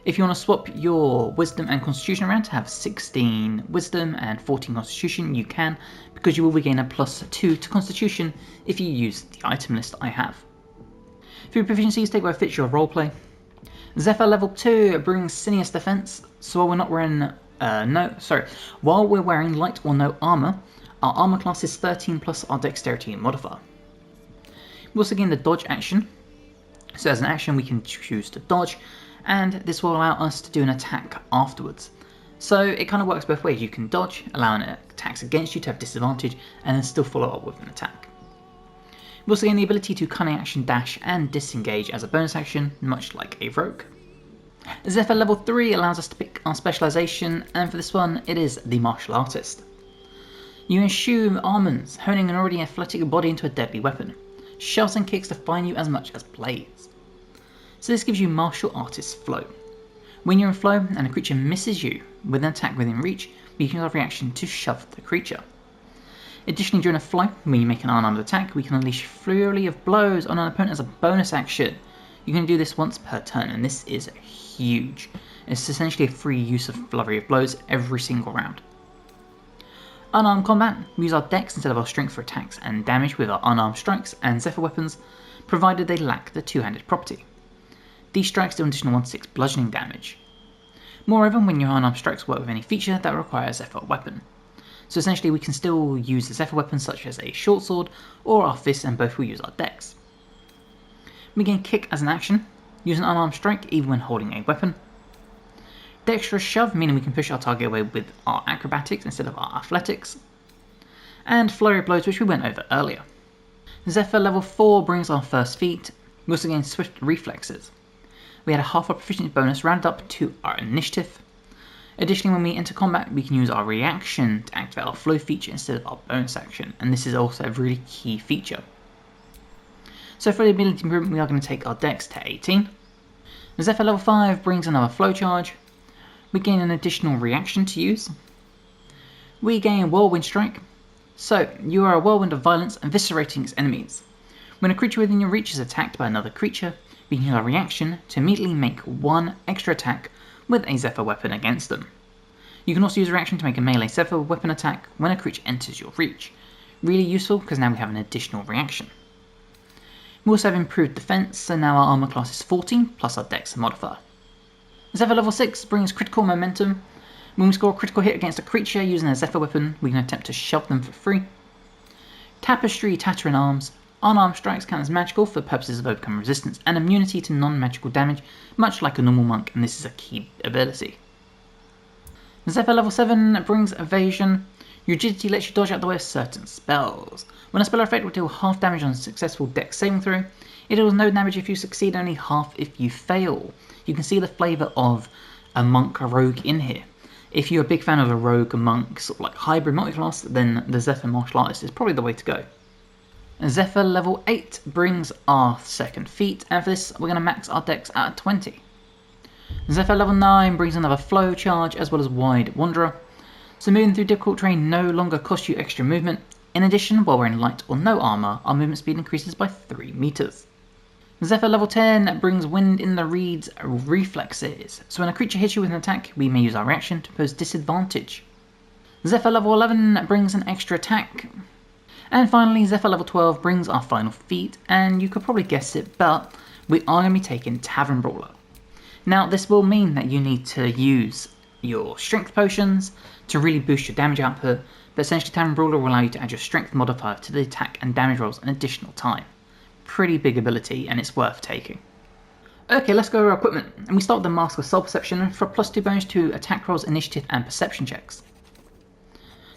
If you want to swap your wisdom and constitution around to have 16 wisdom and 14 constitution, you can, because you will regain a +2 to constitution if you use the item list I have. For your proficiencies, take where fits your roleplay. Zephyr level 2 brings Sinious Defense, so while we're not wearing while we're wearing light or no armor, our armor class is 13 plus our dexterity modifier. We also gain the dodge action, so as an action we can choose to dodge, and this will allow us to do an attack afterwards. So it kind of works both ways. You can dodge, allowing attacks against you to have disadvantage, and then still follow up with an attack. We also gain the ability to cunning action dash and disengage as a bonus action, much like a rogue. Zephyr level 3 allows us to pick our specialization, and for this one it is the martial artist. You eschew almonds, honing an already athletic body into a deadly weapon. Shoves and kicks define you as much as blades. So this gives you martial artist flow. When you're in flow and a creature misses you with an attack within reach, we can use our reaction to shove the creature. Additionally, during a flow, when you make an unarmed attack, we can unleash Flurry of Blows on an opponent as a bonus action. You can do this once per turn, and this is huge. It's essentially a free use of Flurry of Blows every single round. Unarmed combat, we use our dex instead of our strength for attacks and damage with our unarmed strikes and Zephyr weapons, provided they lack the two-handed property. These strikes do an additional 1/6 bludgeoning damage. Moreover, when your unarmed strikes work with any feature that requires a Zephyr weapon. So essentially we can still use the Zephyr weapons such as a short sword or our fist, and both will use our dex. We gain kick as an action, use an unarmed strike even when holding a weapon. Dexterous shove, meaning we can push our target away with our acrobatics instead of our athletics. And flurry of blows, which we went over earlier. Zephyr level 4 brings our first feat. We also gain swift reflexes. We had a half our proficiency bonus rounded up to our initiative. Additionally, when we enter combat, we can use our reaction to activate our flow feature instead of our bonus action, and this is also a really key feature. So for the ability improvement, we are going to take our dex to 18. Zephyr level 5 brings another flow charge. We gain an additional reaction to use. We gain Whirlwind Strike. So, you are a whirlwind of violence, eviscerating its enemies. When a creature within your reach is attacked by another creature, we can use our reaction to immediately make one extra attack with a Zephyr weapon against them. You can also use a reaction to make a melee Zephyr weapon attack when a creature enters your reach. Really useful because now we have an additional reaction. We also have improved defense, so now our armor class is 14 plus our dex modifier. Zephyr level 6 brings critical momentum. When we score a critical hit against a creature using a Zephyr weapon, we can attempt to shove them for free. Tapestry, Tattering Arms. Unarmed strikes count as magical for purposes of overcoming resistance and immunity to non-magical damage, much like a normal monk, and this is a key ability. Zephyr level 7 brings Evasion. Your agility lets you dodge out the way of certain spells. When a spell or effect will deal half damage on a successful dex saving throw, it deals no damage if you succeed, only half if you fail. You can see the flavour of a monk or rogue in here. If you're a big fan of a rogue, a monk, sort of like hybrid multiclass, then the Zephyr martial artist is probably the way to go. Zephyr level 8 brings our second feat, and for this we're going to max our dex at 20. Zephyr level 9 brings another flow charge as well as Wide Wanderer. So moving through difficult terrain no longer costs you extra movement. In addition, while wearing light or no armour, our movement speed increases by 3 meters. Zephyr level 10 brings Wind in the Reeds reflexes. So when a creature hits you with an attack, we may use our reaction to pose disadvantage. Zephyr level 11 brings an extra attack. And finally, Zephyr level 12 brings our final feat, and you could probably guess it, but we are going to be taking Tavern Brawler. Now, this will mean that you need to use your strength potions to really boost your damage output, but essentially Tavern Brawler will allow you to add your strength modifier to the attack and damage rolls an additional time. Pretty big ability, and it's worth taking. Okay, let's go over our equipment, and we start with the Mask of Soul Perception for a +2 bonus to attack rolls, initiative, and perception checks.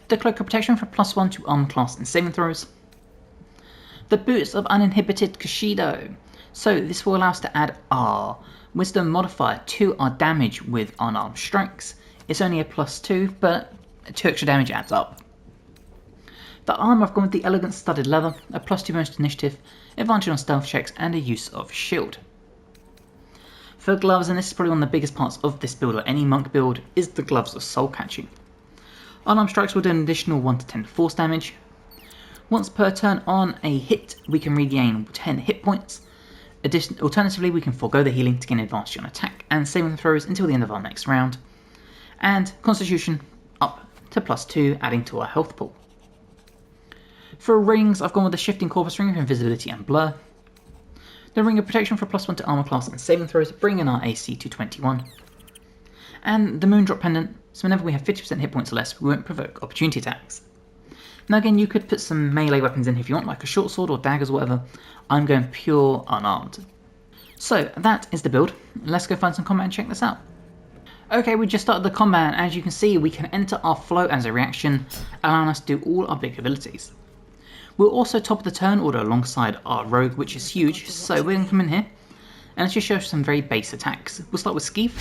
The Cloak of Protection for +1 to armor class and saving throws. The Boots of Uninhibited Kushido. So this will allow us to add our Wisdom modifier to our damage with unarmed strikes. It's only a +2, but 2 extra damage adds up. The armour, I've gone with the elegant studded leather, a +2 bonus to initiative, advantage on stealth checks, and a use of shield. For gloves, and this is probably one of the biggest parts of this build or any monk build, is the gloves of soul catching. Unarmed strikes will do an additional 1 to 10 force damage. Once per turn on a hit, we can regain 10 hit points. Alternatively, we can forego the healing to gain advantage on attack and saving throws until the end of our next round. And Constitution up to +2, adding to our health pool. For rings, I've gone with the Shifting Corpus Ring for invisibility and blur. The Ring of Protection for +1 to armor class and saving throws, bringing our AC to 21. And the Moondrop Pendant, so whenever we have 50% hit points or less, we won't provoke opportunity attacks. Now again, you could put some melee weapons in if you want, like a short sword or daggers or whatever. I'm going pure unarmed. So that is the build. Let's go find some combat and check this out. Okay, we just started the combat, and as you can see, we can enter our flow as a reaction, allowing us to do all our big abilities. We'll also top the turn order alongside our rogue, which is huge, so we're going to come in here, and let's just show some very base attacks. We'll start with Skeef,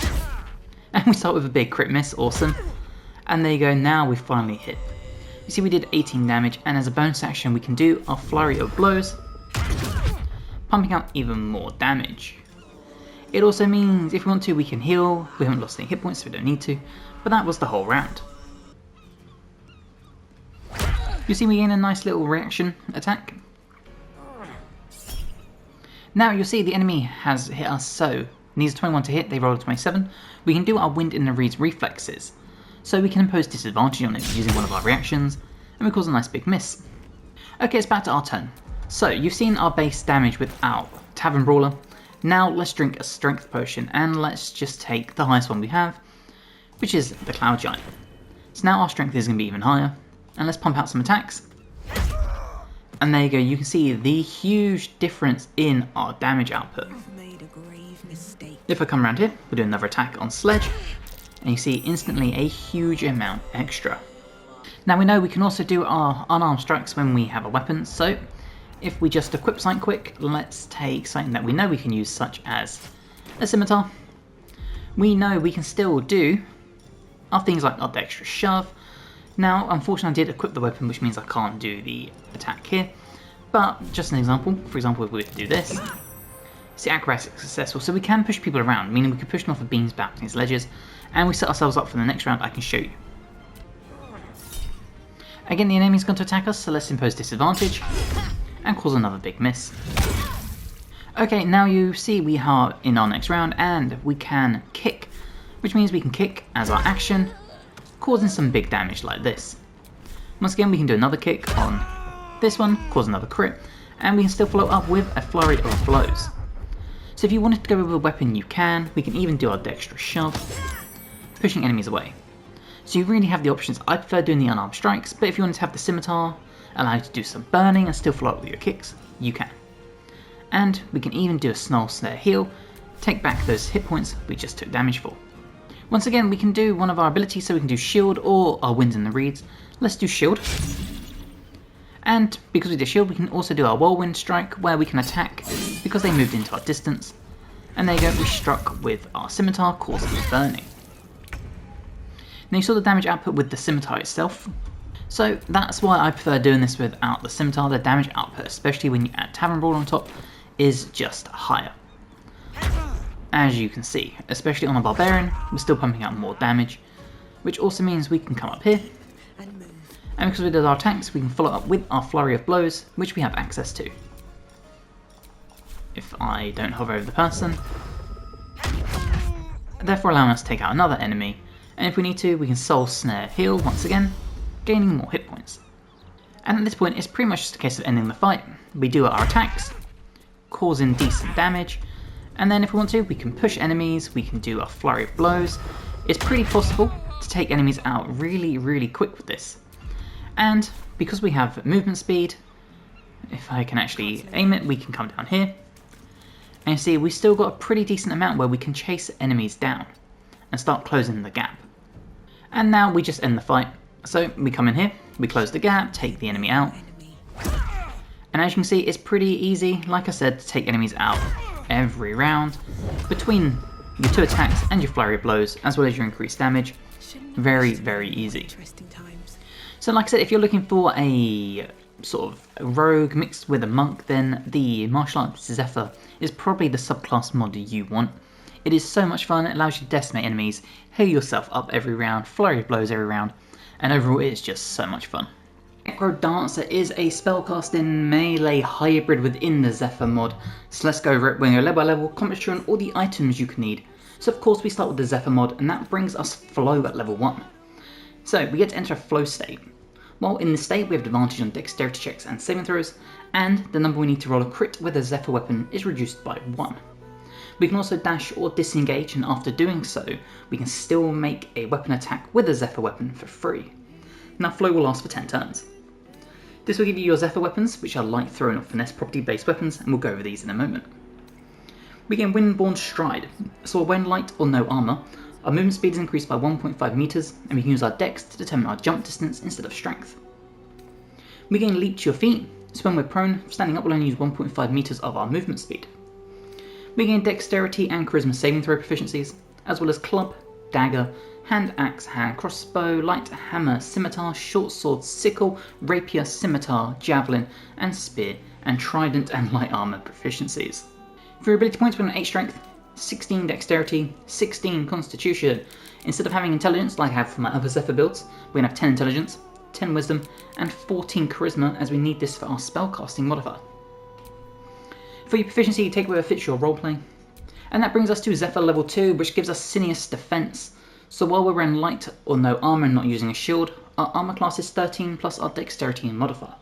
and we start with a big crit miss, awesome. And there you go, now we finally hit. You see we did 18 damage, and as a bonus action we can do our flurry of blows, pumping out even more damage. It also means if we want to we can heal. We haven't lost any hit points so we don't need to, but that was the whole round. You see we gain a nice little reaction attack. Now you'll see the enemy has hit us, so needs a 21 to hit, they rolled a 27. We can do our Wind in the Reeds reflexes, so we can impose disadvantage on it using one of our reactions, and we cause a nice big miss. Okay, it's back to our turn. So you've seen our base damage with our Tavern Brawler. Now let's drink a strength potion, and let's just take the highest one we have, which is the Cloud Giant. So now our strength is going to be even higher, and let's pump out some attacks. And there you go, you can see the huge difference in our damage output. If I come around here, we'll do another attack on Sledge, and you see instantly a huge amount extra. Now we know we can also do our unarmed strikes when we have a weapon, so if we just equip something quick, let's take something that we know we can use, such as a scimitar. We know we can still do our things like our dexterous shove. Now, unfortunately I did equip the weapon, which means I can't do the attack here, but just an example, for example if we were to do this, see acrobatic successful, so we can push people around, meaning we can push them off of beams, balconies, ledges, and we set ourselves up for the next round I can show you. Again, the enemy's going to attack us, so let's impose disadvantage and cause another big miss. Okay, now you see we are in our next round and we can kick, which means we can kick as our action, causing some big damage like this. Once again, we can do another kick on this one, cause another crit, and we can still follow up with a flurry of blows. So if you wanted to go with a weapon, you can. We can even do our dexterous shove, pushing enemies away. So you really have the options. I prefer doing the unarmed strikes, but if you wanted to have the scimitar, allow you to do some burning and still follow up with your kicks, you can. And we can even do a snarl snare heal, take back those hit points we just took damage for. Once again, we can do one of our abilities, so we can do shield or our Wind in the Reeds. Let's do shield. And because we did shield, we can also do our whirlwind strike, where we can attack because they moved into our distance. And there you go, we struck with our scimitar, causing burning. Now you saw the damage output with the scimitar itself. So that's why I prefer doing this without the scimitar. The damage output, especially when you add Tavern Brawler on top, is just higher. As you can see, especially on a Barbarian, we're still pumping out more damage, which also means we can come up here, and because we did our attacks, we can follow up with our flurry of blows, which we have access to. If I don't hover over the person, therefore allowing us to take out another enemy, and if we need to, we can soul snare heal once again, gaining more hit points. And at this point, it's pretty much just a case of ending the fight. We do our attacks, causing decent damage, and then if we want to, we can push enemies, we can do a flurry of blows. It's pretty possible to take enemies out really, really quick with this. And because we have movement speed, if I can actually aim it, we can come down here. And you see, we still got a pretty decent amount where we can chase enemies down and start closing the gap. And now we just end the fight. So we come in here, we close the gap, take the enemy out, And as you can see, it's pretty easy, like I said, to take enemies out every round between your 2 attacks and your flurry of blows, as well as your increased damage. Very, very easy. So like I said, if you're looking for a sort of a rogue mixed with a monk, then the martial arts Zephyr is probably the subclass mod you want. It is so much fun, it allows you to decimate enemies, heal yourself up every round, flurry of blows every round, and overall it is just so much fun. Necro Dancer is a spellcasting melee hybrid within the Zephyr mod, so let's go over it. We're going to go level by level, commentary on all the items you can need. So of course we start with the Zephyr mod, and that brings us Flow at level 1. So we get to enter a flow state. While in this state we have advantage on dexterity checks and saving throws, and the number we need to roll a crit with a Zephyr weapon is reduced by 1. We can also dash or disengage, and after doing so, we can still make a weapon attack with a Zephyr weapon for free. Now Flow will last for 10 turns. This will give you your Zephyr weapons, which are light thrown or finesse property based weapons, and we'll go over these in a moment. We get Windborne Stride, so when light or no armour, our movement speed is increased by 1.5 meters, and we can use our dex to determine our jump distance instead of strength. We gain Leap to your feet, so when we're prone, standing up will only use 1.5 meters of our movement speed. We gain Dexterity and Charisma saving throw proficiencies, as well as Club, Dagger, Hand Axe, Hand Crossbow, Light Hammer, Scimitar, Short Sword, Sickle, Rapier, Scimitar, Javelin, and Spear, and Trident and Light Armor proficiencies. For your ability points, we're on 8 Strength, 16 Dexterity, 16 Constitution. Instead of having Intelligence like I have for my other Zephyr builds, we're going to have 10 Intelligence, 10 Wisdom, and 14 Charisma, as we need this for our spellcasting modifier. For your proficiency, you take whatever fits your roleplay. And that brings us to Zephyr level 2, which gives us Sinious Defense. So while we're wearing light or no armor and not using a shield, our armor class is 13 plus our dexterity and modifier.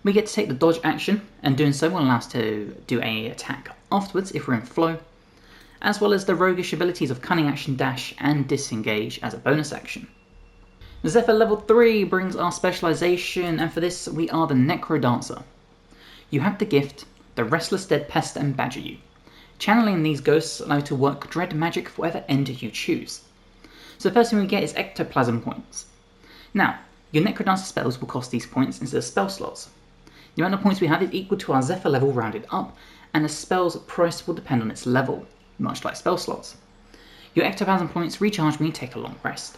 We get to take the dodge action, and doing so will allow us to do an attack afterwards if we're in flow, as well as the roguish abilities of cunning action, dash, and disengage as a bonus action. Zephyr level 3 brings our specialization, and for this we are the Necro Dancer. You have the gift, the Restless Dead Pest and Badger you. Channeling these ghosts allow you to work dread magic for whatever end you choose. So the first thing we get is Ectoplasm points. Now, your Necrodancer spells will cost these points instead of spell slots. The amount of points we have is equal to our Zephyr level rounded up, and the spell's price will depend on its level, much like spell slots. Your Ectoplasm points recharge when you take a long rest.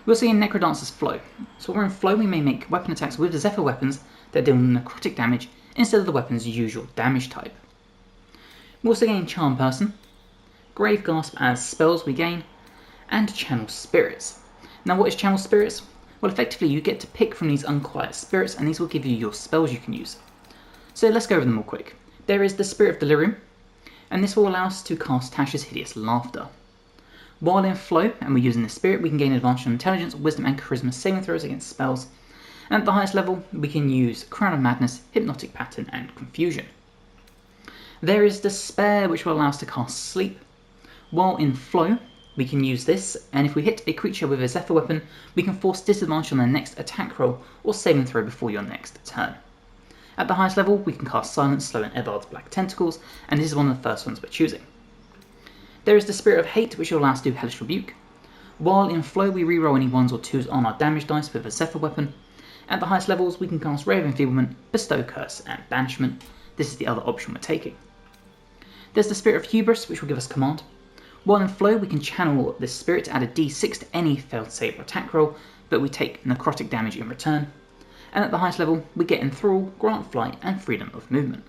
We also get Necrodancer's Flow. So when we're in Flow, we may make weapon attacks with the Zephyr weapons that deal necrotic damage instead of the weapon's usual damage type. We also gain Charm Person, Grave Gasp as spells we gain, and Channel Spirits. Now what is Channel Spirits? Well, effectively you get to pick from these unquiet spirits, and these will give you your spells you can use. So let's go over them all quick. There is the Spirit of Delirium, and this will allow us to cast Tasha's Hideous Laughter. While in Flow, and we're using the Spirit, we can gain advantage on Intelligence, Wisdom, and Charisma saving throws against spells. And at the highest level, we can use Crown of Madness, Hypnotic Pattern, and Confusion. There is Despair, which will allow us to cast Sleep. While in Flow, we can use this, and if we hit a creature with a Zephyr weapon, we can force disadvantage on their next attack roll or saving throw before your next turn. At the highest level, we can cast Silence, Slow, and Eberhard's Black Tentacles, and this is one of the first ones we're choosing. There is the Spirit of Hate, which will allow us to do Hellish Rebuke. While in Flow, we reroll any 1s or 2s on our damage dice with a Zephyr weapon. At the highest levels, we can cast Ray of Enfeeblement, Bestow Curse, and Banishment. This is the other option we're taking. There's the Spirit of Hubris, which will give us Command. While in Flow, we can channel this spirit to add a d6 to any failed save or attack roll, but we take necrotic damage in return. And at the highest level, we get Enthrall, Grant Flight, and Freedom of Movement.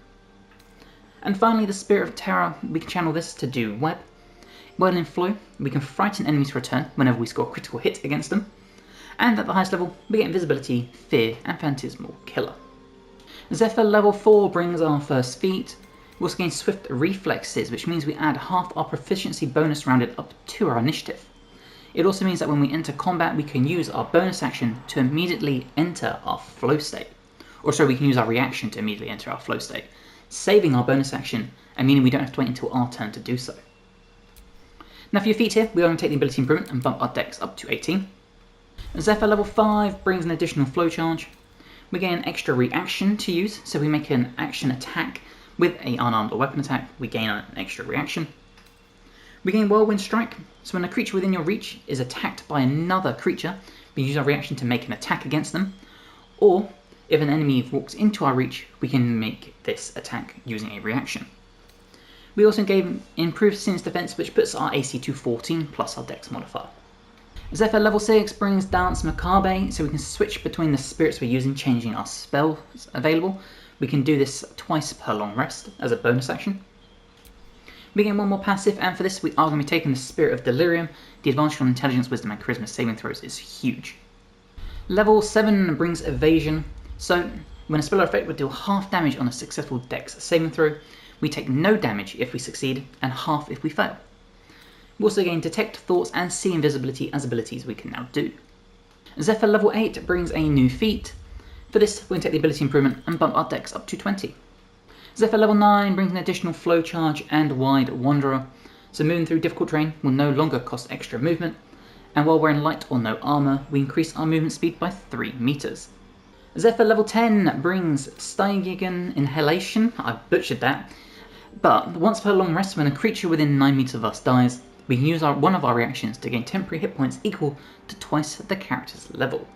And finally, the Spirit of Terror, we can channel this to do Web. While in Flow, we can frighten enemies for a turn whenever we score a critical hit against them. And at the highest level, we get Invisibility, Fear, and Phantasmal Killer. Zephyr level 4 brings our first feat. We also gain Swift Reflexes, which means we add half our proficiency bonus rounded up to our initiative. It also means that when we enter combat, we can use our bonus action to immediately enter our flow state. Or so we can use our reaction to immediately enter our flow state, saving our bonus action and meaning we don't have to wait until our turn to do so. Now for your feat here, we are going to take the ability improvement and bump our dex up to 18. Zephyr level 5 brings an additional flow charge. We gain an extra reaction to use, so we make an action attack with an unarmed or weapon attack, we gain an extra reaction. We gain Whirlwind Strike, so when a creature within your reach is attacked by another creature, we use our reaction to make an attack against them. Or, If an enemy walks into our reach, we can make this attack using a reaction. We also gave improved Sin's defense, which puts our AC to 14 plus our Dex modifier. Zephyr level 6 brings Dance Macabre, so we can switch between the spirits we're using, changing our spells available. We can do this twice per long rest as a bonus action. We gain one more passive, and for this we are going to be taking the Spirit of Delirium. The advantage on Intelligence, Wisdom and Charisma saving throws is huge. Level 7 brings Evasion, so when a spell or effect would deal half damage on a successful Dex saving throw, we take no damage if we succeed and half if we fail. We also gain Detect Thoughts and See Invisibility as abilities we can now do. Zephyr level 8 brings a new feat. For this, we can take the ability improvement and bump our Dex up to 20. Zephyr level 9 brings an additional Flow Charge and Wide Wanderer, so moving through difficult terrain will no longer cost extra movement, and while wearing light or no armour, we increase our movement speed by 3 meters. Zephyr level 10 brings Stygian Inhalation, I butchered that, but once per long rest when a creature within 9 meters of us dies, we can use one of our reactions to gain temporary hit points equal to twice the character's level.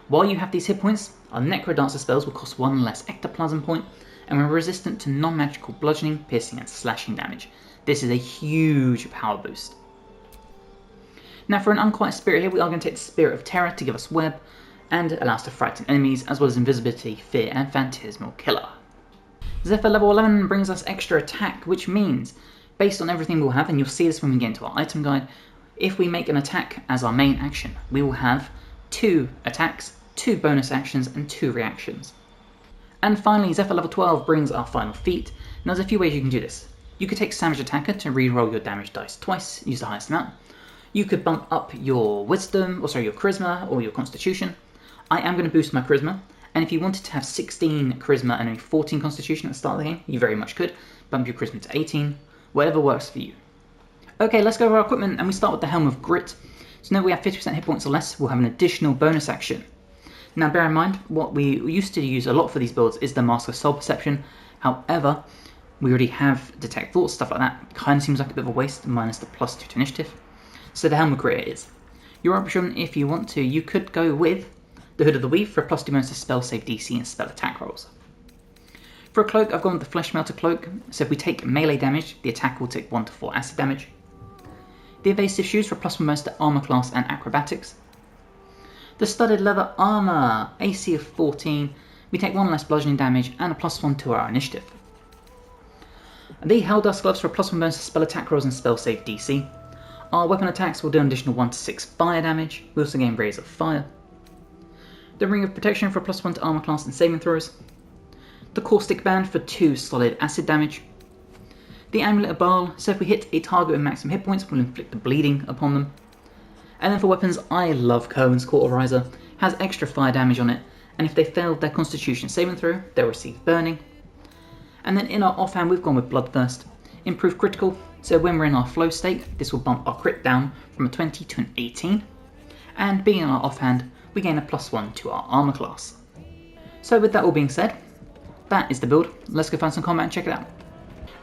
While you have these hit points, our Necrodancer spells will cost 1 less Ectoplasm point, and we're resistant to non-magical bludgeoning, piercing and slashing damage. This is a huge power boost. Now for an unquiet spirit here, we are going to take the Spirit of Terror to give us Web, and allow us to frighten enemies, as well as Invisibility, Fear and Phantasmal Killer. Zephyr level 11 brings us extra attack, which means, based on everything we'll have, and you'll see this when we get into our item guide, if we make an attack as our main action, we will have 2 attacks, 2 bonus actions, and 2 reactions. And finally, Zephyr level 12 brings our final feat. Now there's a few ways you can do this. You could take Savage Attacker to reroll your damage dice twice, use the highest amount. You could bump up your Wisdom, your Charisma, or your Constitution. I am going to boost my Charisma, and if you wanted to have 16 Charisma and only 14 Constitution at the start of the game, you very much could. Bump your Charisma to 18, whatever works for you. Okay, let's go over our equipment, and we start with the Helm of Grit. So now we have 50% hit points or less, we'll have an additional bonus action. Now bear in mind, what we used to use a lot for these builds is the Mask of Soul Perception. However, we already have Detect Thoughts, stuff like that. Kind of seems like a bit of a waste, minus the +2 to initiative. So the Helm of Grit is. Your option, if you want to, you could go with the Hood of the Weave for a +2 bonus to spell save DC and spell attack rolls. For a cloak, I've gone with the Flesh Melter Cloak, so if we take melee damage, the attack will take 1 to 4 acid damage. The Evasive Shoes for a +1 bonus to armor class and acrobatics. The Studded Leather Armor, AC of 14, we take 1 less bludgeoning damage and a +1 to our initiative. The Helldust Gloves for a +1 bonus to spell attack rolls and spell save DC. Our weapon attacks will do an additional 1 to 6 fire damage, we also gain Rays of Fire. The Ring of Protection for a +1 to armor class and saving throws. The Caustic Band for 2 solid acid damage. The Amulet of Baal, so if we hit a target with maximum hit points, we'll inflict the bleeding upon them. And then for weapons, I love Cohen's Cauterizer, has extra fire damage on it, and if they fail their Constitution saving throw, they'll receive burning. And then in our offhand, we've gone with Bloodthirst. Improved critical, so when we're in our flow state, this will bump our crit down from a 20 to an 18. And being in our offhand, we gain a +1 to our armor class. So with that all being said, that is the build. Let's go find some combat and check it out.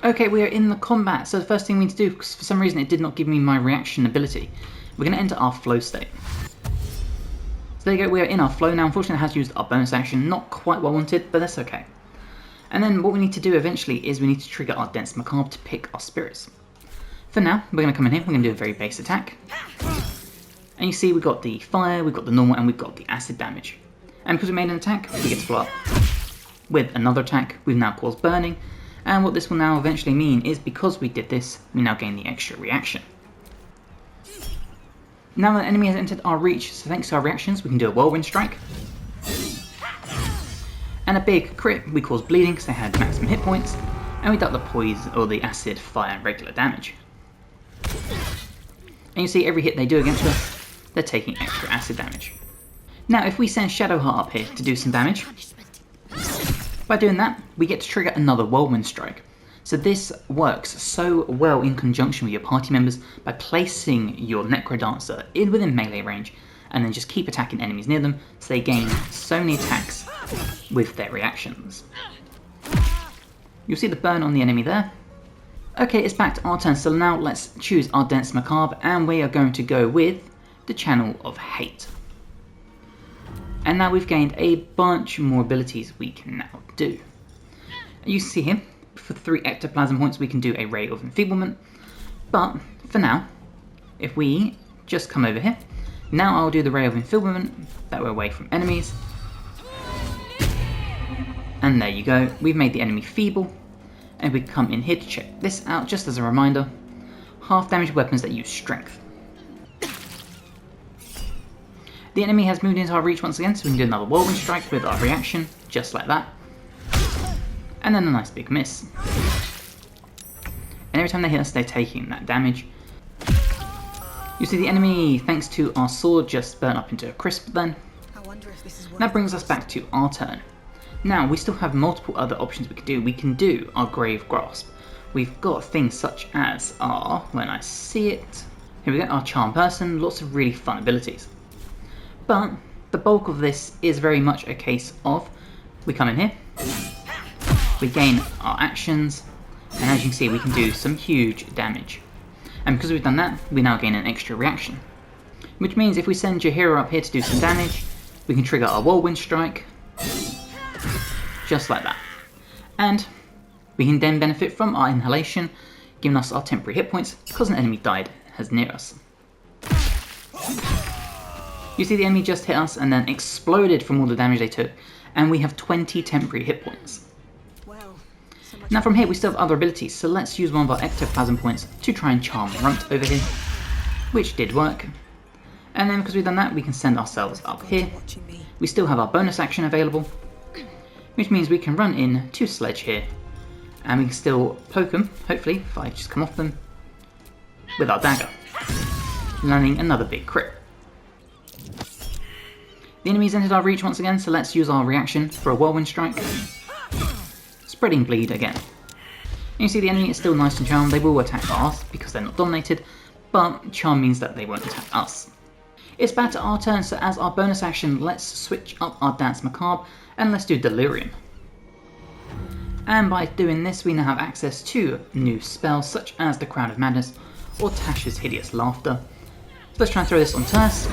Okay, we are in the combat, so the first thing we need to do, because for some reason it did not give me my reaction ability, we're going to enter our flow state. So there you go, we are in our flow now. Unfortunately it has used our bonus action, not quite what I wanted, but that's okay. And then what we need to do eventually is we need to trigger our Dense Macabre to pick our spirits. For now, we're going to come in here, we're going to do a very base attack. And you see we've got the fire, we've got the normal, and we've got the acid damage. And because we made an attack, we get to follow up with another attack. We've now caused burning, and what this will now eventually mean is because we did this, we now gain the extra reaction. Now the enemy has entered our reach, so thanks to our reactions, we can do a Whirlwind Strike. And a big crit, we cause bleeding because they had maximum hit points, and we duck the poison, or the acid, fire, and regular damage. And you see every hit they do against us, they're taking extra acid damage. Now if we send Shadowheart up here to do some damage, by doing that, we get to trigger another Whirlwind Strike. So this works so well in conjunction with your party members by placing your Necrodancer within melee range and then just keep attacking enemies near them so they gain so many attacks with their reactions. You'll see the burn on the enemy there. Okay, it's back to our turn, so now let's choose our Dense Macabre and we are going to go with the Channel of Hate. And now we've gained a bunch more abilities we can now do. You see here, for 3 ectoplasm points we can do a Ray of Enfeeblement, but for now, if we just come over here, now I'll do the Ray of Enfeeblement, that we're away from enemies. And there you go, we've made the enemy feeble, and we come in here to check this out, just as a reminder, half damage weapons that use strength. The enemy has moved into our reach once again, so we can do another Whirlwind Strike with our reaction, just like that. And then a nice big miss. And every time they hit us, they're taking that damage. You see the enemy, thanks to our sword, just burn up into a crisp then. That brings us back to our turn. Now, we still have multiple other options we can do. We can do our Grave Grasp. We've got things such as our, when I see it, here we go, our Charm Person, lots of really fun abilities. But the bulk of this is very much a case of, we come in here, we gain our actions, and as you can see we can do some huge damage. And because we've done that, we now gain an extra reaction. Which means if we send your hero up here to do some damage, we can trigger our Whirlwind Strike, just like that. And we can then benefit from our inhalation, giving us our temporary hit points because an enemy has near us. You see the enemy just hit us and then exploded from all the damage they took, and we have 20 temporary hit points. Now from here we still have other abilities, so let's use one of our ectoplasm points to try and charm Runt over here, which did work. And then because we've done that, we can send ourselves up here. We still have our bonus action available, which means we can run in to Sledge here, and we can still poke them, hopefully, if I just come off them, with our dagger, landing another big crit. The enemy's entered our reach once again, so let's use our reaction for a Whirlwind Strike. Spreading bleed again. And you see the enemy is still nice and charmed. They will attack us because they're not dominated, but charm means that they won't attack us. It's back to our turn, so as our bonus action, let's switch up our Dance Macabre and let's do Delirium. And by doing this, we now have access to new spells such as the Crown of Madness or Tasha's Hideous Laughter. So let's try and throw this on Turs.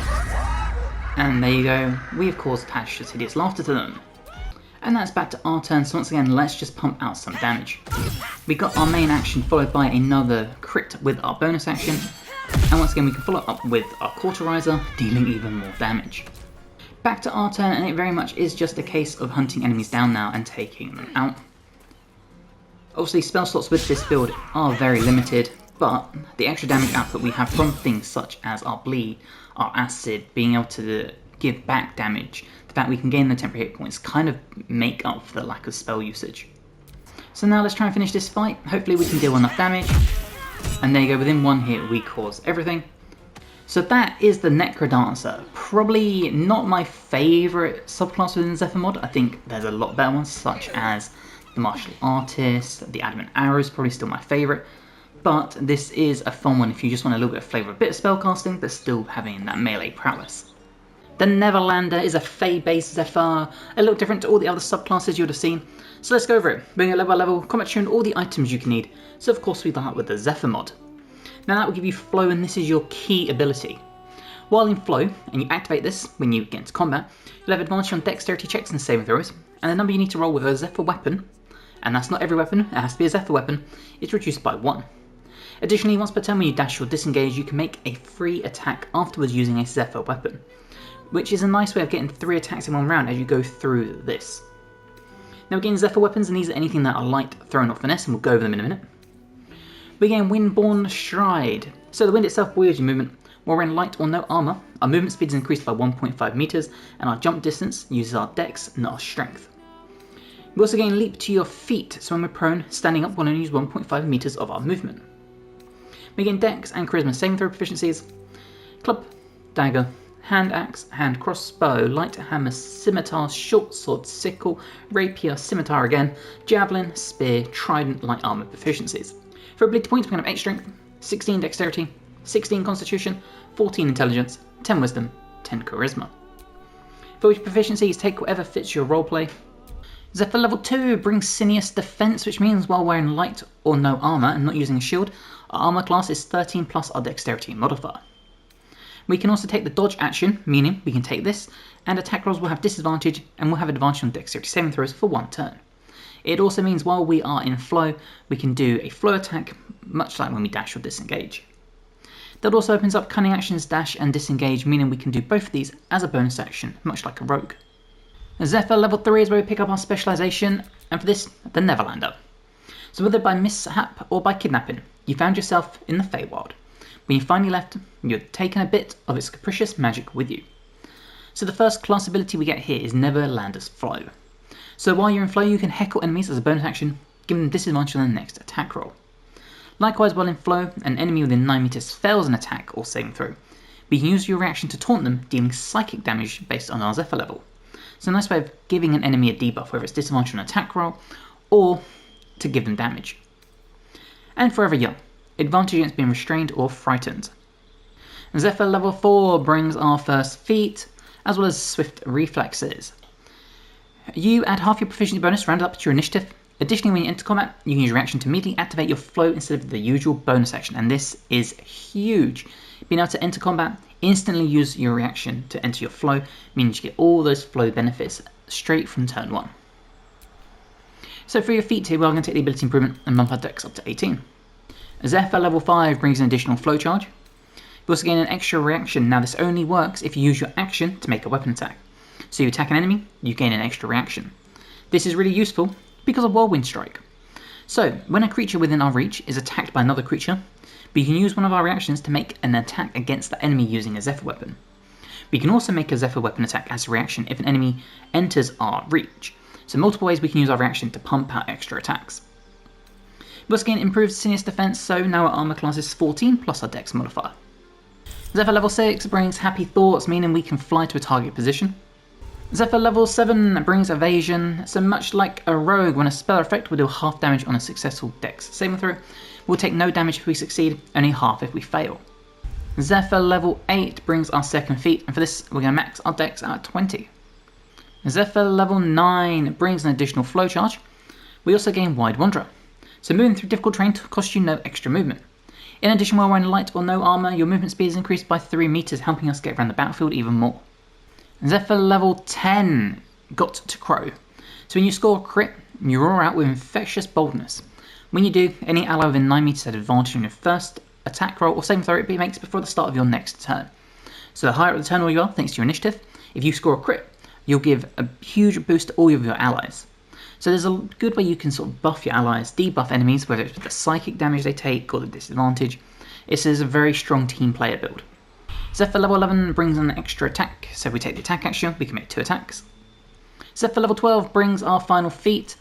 And there you go, we have caused Tasha's Hideous Laughter to them. And that's back to our turn, so once again, let's just pump out some damage. We got our main action followed by another crit with our bonus action, and once again we can follow up with our Cauterizer, dealing even more damage. Back to our turn, and it very much is just a case of hunting enemies down now and taking them out. Obviously spell slots with this build are very limited, but the extra damage output we have from things such as our bleed, our acid, being able to give back damage, the fact we can gain the temporary hit points kind of make up for the lack of spell usage. So now let's try and finish this fight. Hopefully we can deal enough damage. And there you go, within one hit we cause everything. So that is the Necrodancer. Probably not my favourite subclass within Zephyr Mod. I think there's a lot better ones such as the Martial Artist, the Adamant Arrow is probably still my favourite. But this is a fun one if you just want a little bit of flavour, a bit of spellcasting, but still having that melee prowess. The Neverlander is a Fey-based Zephyr, a little different to all the other subclasses you would have seen. So let's go over it, bring it level by level, combat tune all the items you can need. So of course we start with the Zephyr Mod. Now that will give you Flow, and this is your key ability. While in Flow, and you activate this when you get into combat, you'll have advantage on dexterity checks and saving throws, and the number you need to roll with a Zephyr weapon, and that's not every weapon, it has to be a Zephyr weapon, is reduced by 1. Additionally, once per turn when you dash or disengage, you can make a free attack afterwards using a Zephyr weapon, which is a nice way of getting 3 attacks in one round as you go through this. Now we gain Zephyr weapons, and these are anything that are light, thrown, or finesse, and we'll go over them in a minute. We gain Windborne Stride. So the wind itself buoys your movement. While we're in light or no armour, our movement speed is increased by 1.5 meters, and our jump distance uses our dex, not our strength. We also gain Leap to your feet, so when we're prone, standing up will only use 1.5 meters of our movement. We gain Dex and Charisma saving throw proficiencies, Club, Dagger, Hand Axe, Hand Crossbow, Light Hammer, Scimitar, Short Sword, Sickle, Rapier, Scimitar again, Javelin, Spear, Trident, Light Armor proficiencies. For ability points, we can have 8 Strength, 16 Dexterity, 16 Constitution, 14 Intelligence, 10 Wisdom, 10 Charisma. For which proficiencies, take whatever fits your roleplay. Zephyr level 2 brings Sinious Defense, which means while wearing light or no armor and not using a shield, our armor class is 13 plus our dexterity modifier. We can also take the dodge action, meaning we can take this, and attack rolls will have disadvantage and will have advantage on dexterity saving throws for 1 turn. It also means while we are in flow, we can do a flow attack, much like when we dash or disengage. That also opens up cunning actions, dash and disengage, meaning we can do both of these as a bonus action, much like a rogue. Zephyr level 3 is where we pick up our specialisation, and for this, the Neverlander. So whether by mishap or by kidnapping, you found yourself in the Feywild. When you finally left, you had taken a bit of its capricious magic with you. So the first class ability we get here is Neverlander's Flow. So while you're in flow, you can heckle enemies as a bonus action, giving them disadvantage on their next attack roll. Likewise, while in flow, an enemy within 9 meters fails an attack or saving throw. We can use your reaction to taunt them, dealing psychic damage based on our Zephyr level. So a nice way of giving an enemy a debuff, whether it's disadvantage on an attack roll or to give them damage. And Forever Young, advantage against being restrained or frightened. Zephyr level 4 brings our first feat, as well as swift reflexes. You add half your proficiency bonus rounded up to your initiative. Additionally, when you enter combat, you can use your reaction to immediately activate your flow instead of the usual bonus action, and this is huge. Being able to enter combat, instantly use your reaction to enter your flow, means you get all those flow benefits straight from turn 1. So for your feat here, we are going to take the ability improvement and bump our dex up to 18. Zephyr level 5 brings an additional flow charge. You also gain an extra reaction. Now this only works if you use your action to make a weapon attack. So you attack an enemy, you gain an extra reaction. This is really useful because of Whirlwind Strike. So when a creature within our reach is attacked by another creature, we can use one of our reactions to make an attack against the enemy using a Zephyr weapon. We can also make a Zephyr weapon attack as a reaction if an enemy enters our reach. So multiple ways we can use our reaction to pump out extra attacks. We also gain improved Sinius Defense, so now our armor class is 14 plus our dex modifier. Zephyr level 6 brings Happy Thoughts, meaning we can fly to a target position. Zephyr level 7 brings Evasion, so much like a rogue, when a spell effect will do half damage on a successful dex saving throw, we'll take no damage if we succeed, only half if we fail. Zephyr level 8 brings our second feat, and for this we're going to max our dex at 20. Zephyr level 9 brings an additional flow charge. We also gain Wide Wanderer, so moving through difficult terrain costs you no extra movement. In addition, while wearing light or no armor, your movement speed is increased by 3 meters, helping us get around the battlefield even more. Zephyr level 10 got to Crow. So when you score a crit, you roar out with Infectious Boldness. When you do, any ally within 9 meters had advantage on your first attack roll or saving throw it makes before the start of your next turn. So the higher up the turn order you are, thanks to your initiative, if you score a crit, you'll give a huge boost to all of your allies. So there's a good way you can sort of buff your allies, debuff enemies, whether it's with the psychic damage they take or the disadvantage. This is a very strong team player build. Zephyr level 11 brings an extra attack, so if we take the attack action, we can make 2 attacks. Zephyr level 12 brings our final feat,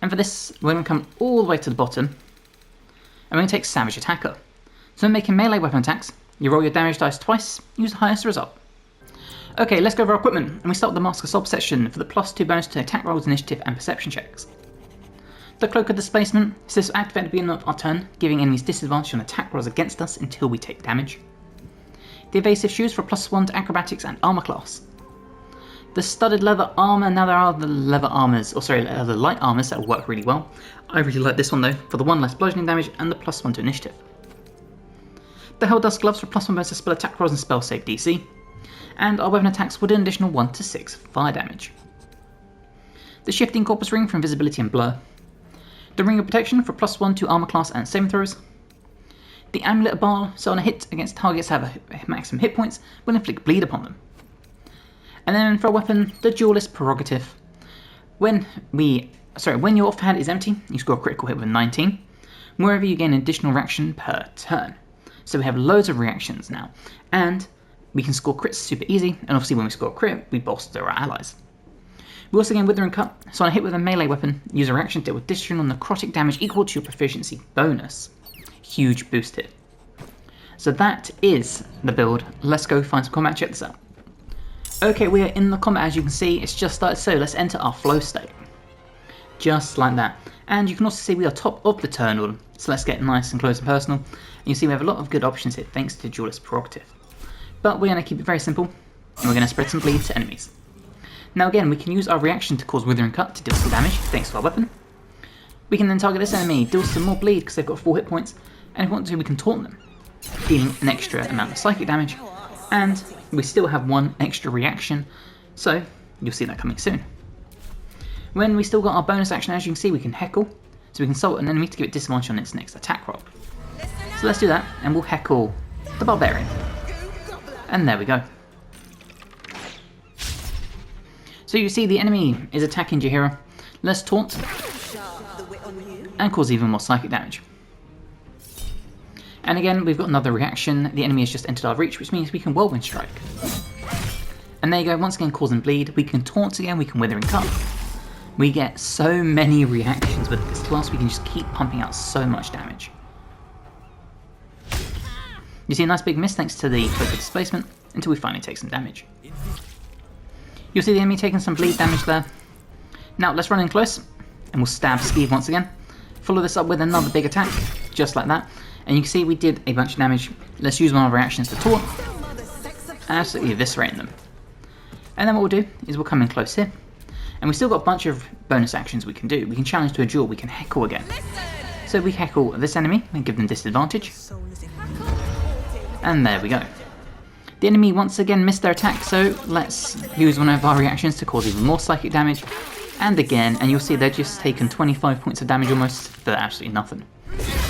and for this, we're going to come all the way to the bottom, and we're going to take Savage Attacker. So when making melee weapon attacks, you roll your damage dice twice, use the highest result. Okay, let's go over our equipment, and we start with the Mask of Sob section for the +2 bonus to attack rolls, initiative, and perception checks. The Cloak of Displacement says activate at the beginning of our turn, giving enemies disadvantage on attack rolls against us until we take damage. The Evasive Shoes for +1 to acrobatics and armor class. The Studded Leather Armor, now there are the leather armors, the light armors that will work really well. I really like this one though, for the 1 less bludgeoning damage and the +1 to initiative. The Helldust Gloves for +1 bonus to spell attack rolls and spell save DC. And our weapon attacks would do an additional 1 to 6 fire damage. The Shifting Corpus Ring for invisibility and blur. The Ring of Protection for +1 to armor class and saving throws. The Amulet of Baal, so on a hit against targets that have a maximum hit points, will inflict bleed upon them. And then for a weapon, the Duelist Prerogative. When your offhand is empty, you score a critical hit with a 19. Moreover, you gain an additional reaction per turn. So we have loads of reactions now, and we can score crits super easy, and obviously when we score a crit, we bolster our allies. We also gain Withering Cut, so on a hit with a melee weapon, use a reaction to deal with additional necrotic damage equal to your proficiency bonus. Huge boost here. So that is the build. Let's go find some combat, check this out. Okay, we are in the combat as you can see, it's just started, so let's enter our flow state. Just like that. And you can also see we are top of the turn order, so let's get nice and close and personal. And you see we have a lot of good options here thanks to Duelist Prerogative. But we're going to keep it very simple, and we're going to spread some bleed to enemies. Now again, we can use our reaction to cause Withering Cut to deal some damage thanks to our weapon. We can then target this enemy, deal some more bleed because they've got 4 hit points, and if we want to we can taunt them, dealing an extra amount of psychic damage, And we still have one extra reaction, so you'll see that coming soon. When we still got our bonus action, as you can see, we can heckle, so we can consult an enemy to give it disadvantage on its next attack roll. So let's do that, and we'll heckle the Barbarian. And there we go. So you see the enemy is attacking Jaheira. Let's taunt and cause even more psychic damage. And again, we've got another reaction. The enemy has just entered our reach, which means we can Whirlwind Strike. And there you go, once again causing bleed. We can taunt again, we can Withering Cut. We get so many reactions with this class, we can just keep pumping out so much damage. You see a nice big miss thanks to the Cloak of Displacement, until we finally take some damage. You'll see the enemy taking some bleed damage there. Now let's run in close, and we'll stab Steve once again. Follow this up with another big attack, just like that. And you can see we did a bunch of damage. Let's use one of our reactions to taunt, and absolutely eviscerating them. And then what we'll do is we'll come in close here. And we still got a bunch of bonus actions we can do. We can challenge to a duel, we can heckle again. So we heckle this enemy and give them disadvantage. And there we go. The enemy once again missed their attack, so let's use one of our reactions to cause even more psychic damage. And again, and you'll see they're just taken 25 points of damage almost for absolutely nothing.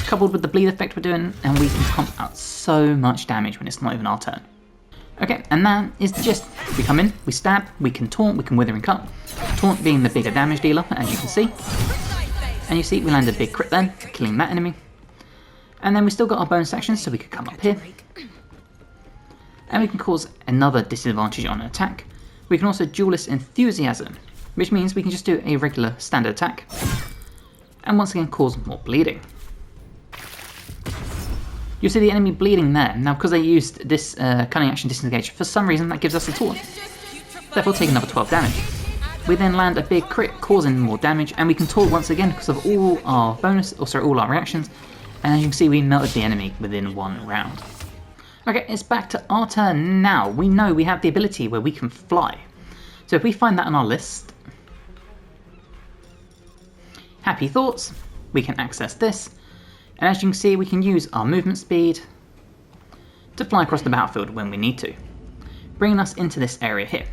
Coupled with the bleed effect we're doing, and we can pump out so much damage when it's not even our turn. Okay, and that is the gist. We come in, we stab, we can taunt, we can Withering Cut. Taunt being the bigger damage dealer, as you can see. And you see we land a big crit then, killing that enemy. And then we still got our bonus actions, so we could come up here. And we can cause another disadvantage on an attack. We can also Duelist Enthusiasm, which means we can just do a regular standard attack. And once again cause more bleeding. You'll see the enemy bleeding there. Now because they used this Cunning Action Disengage, for some reason that gives us a taunt. Therefore take another 12 damage. We then land a big crit, causing more damage, and we can taunt once again because of all our all our reactions. And as you can see, we melted the enemy within one round. Okay, it's back to our turn now. We know we have the ability where we can fly. So if we find that on our list, Happy Thoughts, we can access this. And as you can see, we can use our movement speed to fly across the battlefield when we need to, bringing us into this area here.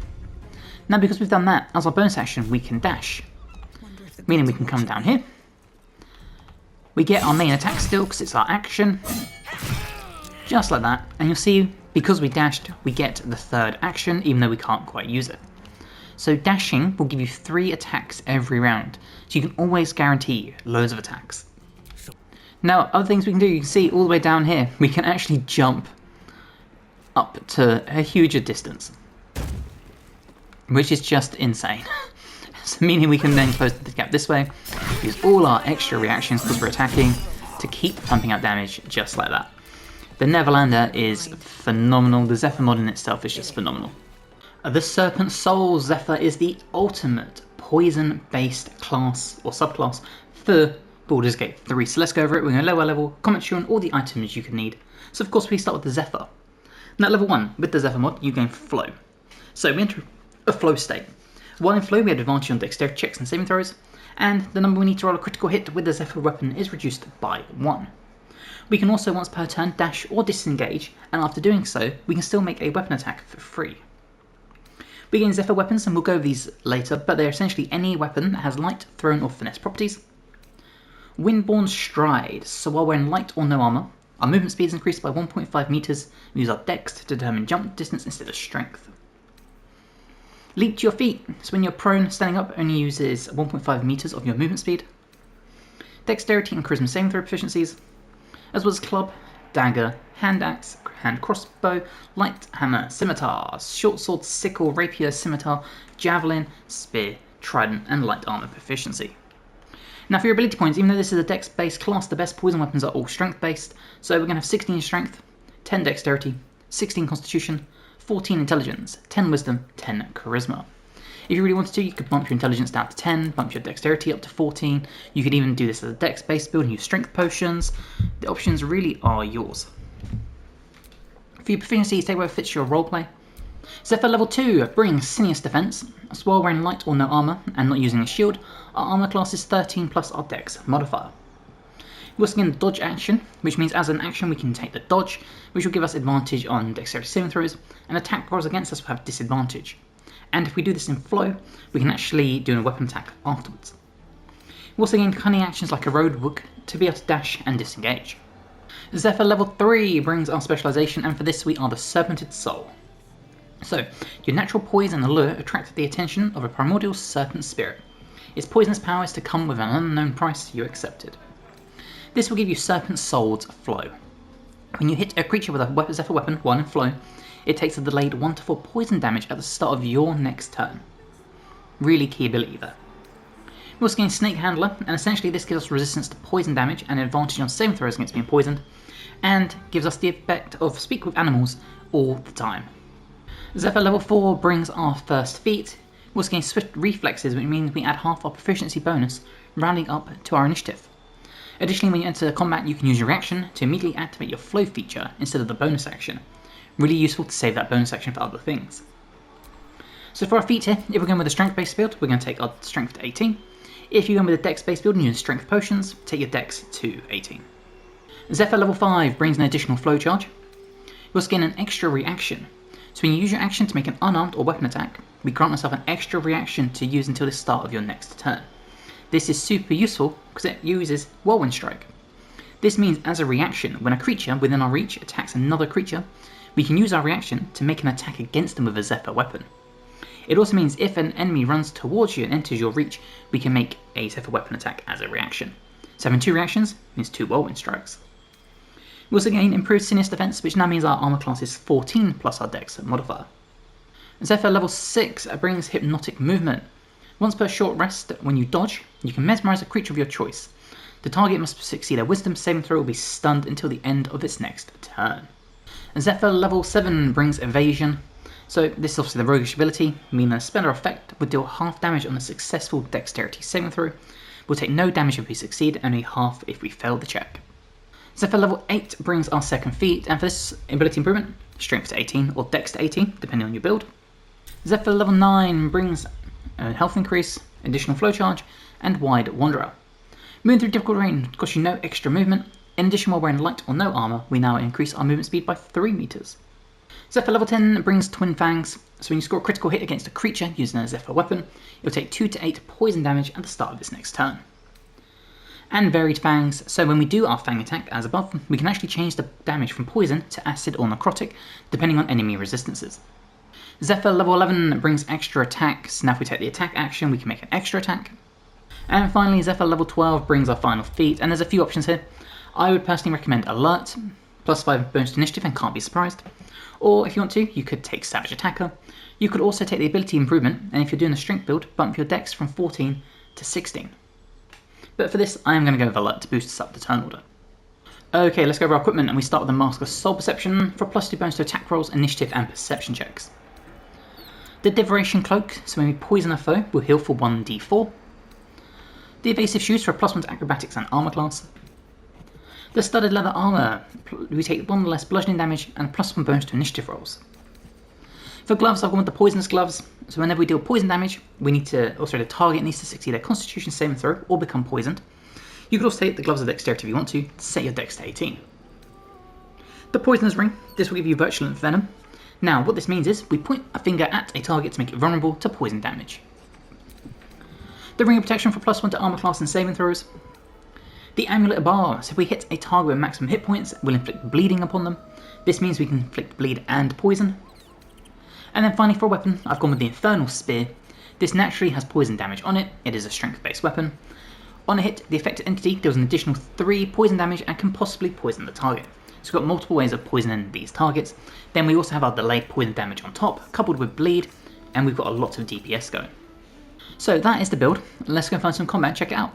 Now because we've done that, as our bonus action, we can dash, meaning we can come down here. We get our main attack still because it's our action, just like that. And you'll see, because we dashed, we get the third action, even though we can't quite use it. So dashing will give you 3 attacks every round, so you can always guarantee loads of attacks. Now, other things we can do, you can see all the way down here, we can actually jump up to a huger distance, which is just insane. So meaning we can then close the gap this way, use all our extra reactions because we're attacking to keep pumping out damage just like that. The Neverlander is phenomenal, the Zephyr mod in itself is just phenomenal. The Serpent Soul Zephyr is the ultimate poison-based class, or subclass, for Baldur's Gate 3. So let's go over it. We're going to lower level, commentary on all the items you can need. So of course we start with the Zephyr. Now at level 1, with the Zephyr mod, you gain flow. So we enter a flow state. While in flow, we have advantage on dexterity checks and saving throws, and the number we need to roll a critical hit with the Zephyr weapon is reduced by 1. We can also once per turn dash or disengage, and after doing so, we can still make a weapon attack for free. We gain Zephyr weapons, and we'll go over these later, but they're essentially any weapon that has light, thrown, or finesse properties. Windborne Stride, so while we're in light or no armour, our movement speed is increased by 1.5 meters. We use our dex to determine jump distance instead of strength. Leap to your feet, so when you're prone, standing up only uses 1.5 meters of your movement speed. Dexterity and charisma saving throw proficiencies, as well as club, dagger, hand axe, hand crossbow, light hammer, scimitar, short sword, sickle, rapier, scimitar, javelin, spear, trident, and light armor proficiency. Now for your ability points, even though this is a dex-based class, the best poison weapons are all strength-based, so we're going to have 16 strength, 10 dexterity, 16 constitution, 14 intelligence, 10 wisdom, 10 charisma. If you really wanted to, you could bump your intelligence down to 10, bump your dexterity up to 14, you could even do this as a dex-based build and use strength potions. The options really are yours. For your proficiency, take whatever fits your roleplay. Zephyr level 2 brings Sinious Defense. So while wearing light or no armour and not using a shield, our armour class is 13 plus our dex modifier. We also gain the dodge action, which means as an action we can take the dodge, which will give us advantage on dexterity saving throws, and attack rolls against us will have disadvantage. And if we do this in flow, we can actually do a weapon attack afterwards. We also gain cunning actions like a roadhook to be able to dash and disengage. Zephyr level 3 brings our specialisation, and for this we are the Serpented Soul. So, your natural poison allure attracted the attention of a primordial serpent spirit. Its poisonous power is to come with an unknown price you accepted. This will give you Serpent Soul's Flow. When you hit a creature with a Zephyr weapon, 1 in Flow, it takes a delayed 1 to 4 poison damage at the start of your next turn. Really key ability there. We also gain Snake Handler, and essentially this gives us resistance to poison damage and advantage on saving throws against being poisoned, and gives us the effect of Speak with Animals all the time. Zephyr level 4 brings our first feat. We also gain Swift Reflexes, which means we add half our proficiency bonus, rounding up to our initiative. Additionally, when you enter combat, you can use your reaction to immediately activate your flow feature instead of the bonus action. Really useful to save that bonus action for other things. So for our feat here, if we're going with a strength-based build, we're going to take our strength to 18. If you're going with a dex-based build and use strength potions, take your dex to 18. Zephyr level 5 brings an additional flow charge. You also gain an extra reaction. So when you use your action to make an unarmed or weapon attack, we grant ourselves an extra reaction to use until the start of your next turn. This is super useful because it uses Whirlwind Strike. This means as a reaction, when a creature within our reach attacks another creature, we can use our reaction to make an attack against them with a Zephyr weapon. It also means if an enemy runs towards you and enters your reach, we can make a Zephyr weapon attack as a reaction. So having 2 reactions means 2 Whirlwind Strikes. We also gain improved Sinister Defense, which now means our armor class is 14 plus our dex modifier. Zephyr level 6 brings Hypnotic Movement. Once per short rest, when you dodge, you can mesmerize a creature of your choice. The target must succeed a Wisdom saving throw or be stunned until the end of its next turn. Zephyr level 7 brings Evasion. So this is obviously the roguish ability, meaning a spell or effect would deal half damage on a successful dexterity saving throw. We'll take no damage if we succeed, only half if we fail the check. Zephyr level 8 brings our second feat, and for this ability improvement, strength to 18 or dex to 18, depending on your build. Zephyr level 9 brings a health increase, additional flow charge, and Wide Wanderer. Moving through difficult terrain costs you no extra movement. In addition, while wearing light or no armor, we now increase our movement speed by 3 meters. Zephyr level 10 brings Twin Fangs, so when you score a critical hit against a creature using a Zephyr weapon, it will take 2 to 8 poison damage at the start of its next turn. And Varied Fangs, so when we do our Fang attack as above, we can actually change the damage from poison to acid or necrotic, depending on enemy resistances. Zephyr level 11 brings extra attacks. Now if we take the attack action, we can make an extra attack. And finally, Zephyr level 12 brings our final feat, and there's a few options here. I would personally recommend Alert, plus 5 bonus to initiative and can't be surprised. Or if you want to, you could take Savage Attacker. You could also take the ability improvement, and if you're doing a strength build, bump your dex from 14 to 16. But for this, I am going to go with Alert to boost us up the turn order. Okay, let's go over our equipment, and we start with the Mask of Soul Perception for plus 2 bonus to attack rolls, initiative and perception checks. The Devoration Cloak, so when we poison a foe, we'll heal for 1d4. The Evasive Shoes for a plus 1 to acrobatics and armor class. The Studded Leather Armor, we take 1 less bludgeoning damage and a plus 1 bonus to initiative rolls. For gloves, I've gone with the Poisonous Gloves, so whenever we deal poison damage, the target needs to succeed a Constitution saving throw or become poisoned. You could also take the Gloves of Dexterity if you want to set your dex to 18. The Poisoner's Ring, this will give you Virulent Venom. Now, what this means is we point a finger at a target to make it vulnerable to poison damage. The Ring of Protection for plus 1 to armor class and saving throws. The Amulet of Bar, so if we hit a target with maximum hit points, we'll inflict bleeding upon them. This means we can inflict bleed and poison. And then finally for a weapon, I've gone with the Infernal Spear. This naturally has poison damage on it. It is a strength-based weapon. On a hit, the affected entity deals an additional 3 poison damage and can possibly poison the target. So we've got multiple ways of poisoning these targets. Then we also have our delayed poison damage on top, coupled with bleed, and we've got a lot of DPS going. So that is the build. Let's go find some combat and check it out.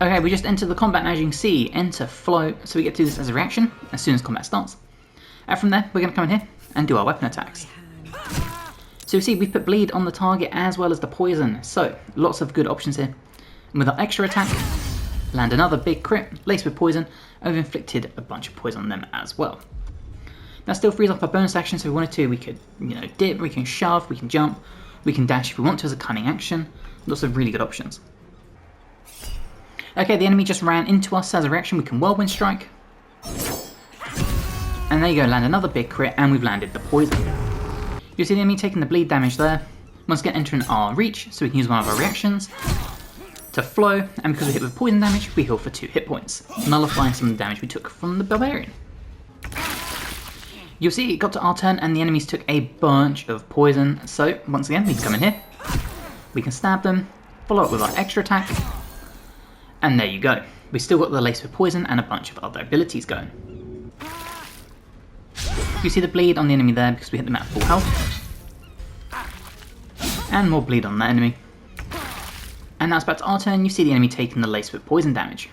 Okay, we just entered the combat, and as you can see, enter flow, so we get to do this as a reaction as soon as combat starts. And from there, we're going to come in here and do our weapon attacks. So you see, we've put bleed on the target as well as the poison, so lots of good options here. And with our extra attack, land another big crit, laced with poison, and we've inflicted a bunch of poison on them as well. That still frees up our bonus action, so if we wanted to, we could dip, we can shove, we can jump, we can dash if we want to as a cunning action. Lots of really good options. Okay, the enemy just ran into us. As a reaction, we can Whirlwind Strike. And there you go, land another big crit, and we've landed the poison. You see the enemy taking the bleed damage there. Once again, entering our reach, so we can use one of our reactions to flow, and because we hit with poison damage, we heal for 2 hit points, nullifying some of the damage we took from the barbarian. You'll see it got to our turn, and the enemies took a bunch of poison, so once again, we can come in here, we can stab them, follow up with our extra attack, and there you go. We still got the lace with poison and a bunch of other abilities going. You see the bleed on the enemy there because we hit them at full health. And more bleed on that enemy. And now it's back to our turn. You see the enemy taking the lace with poison damage.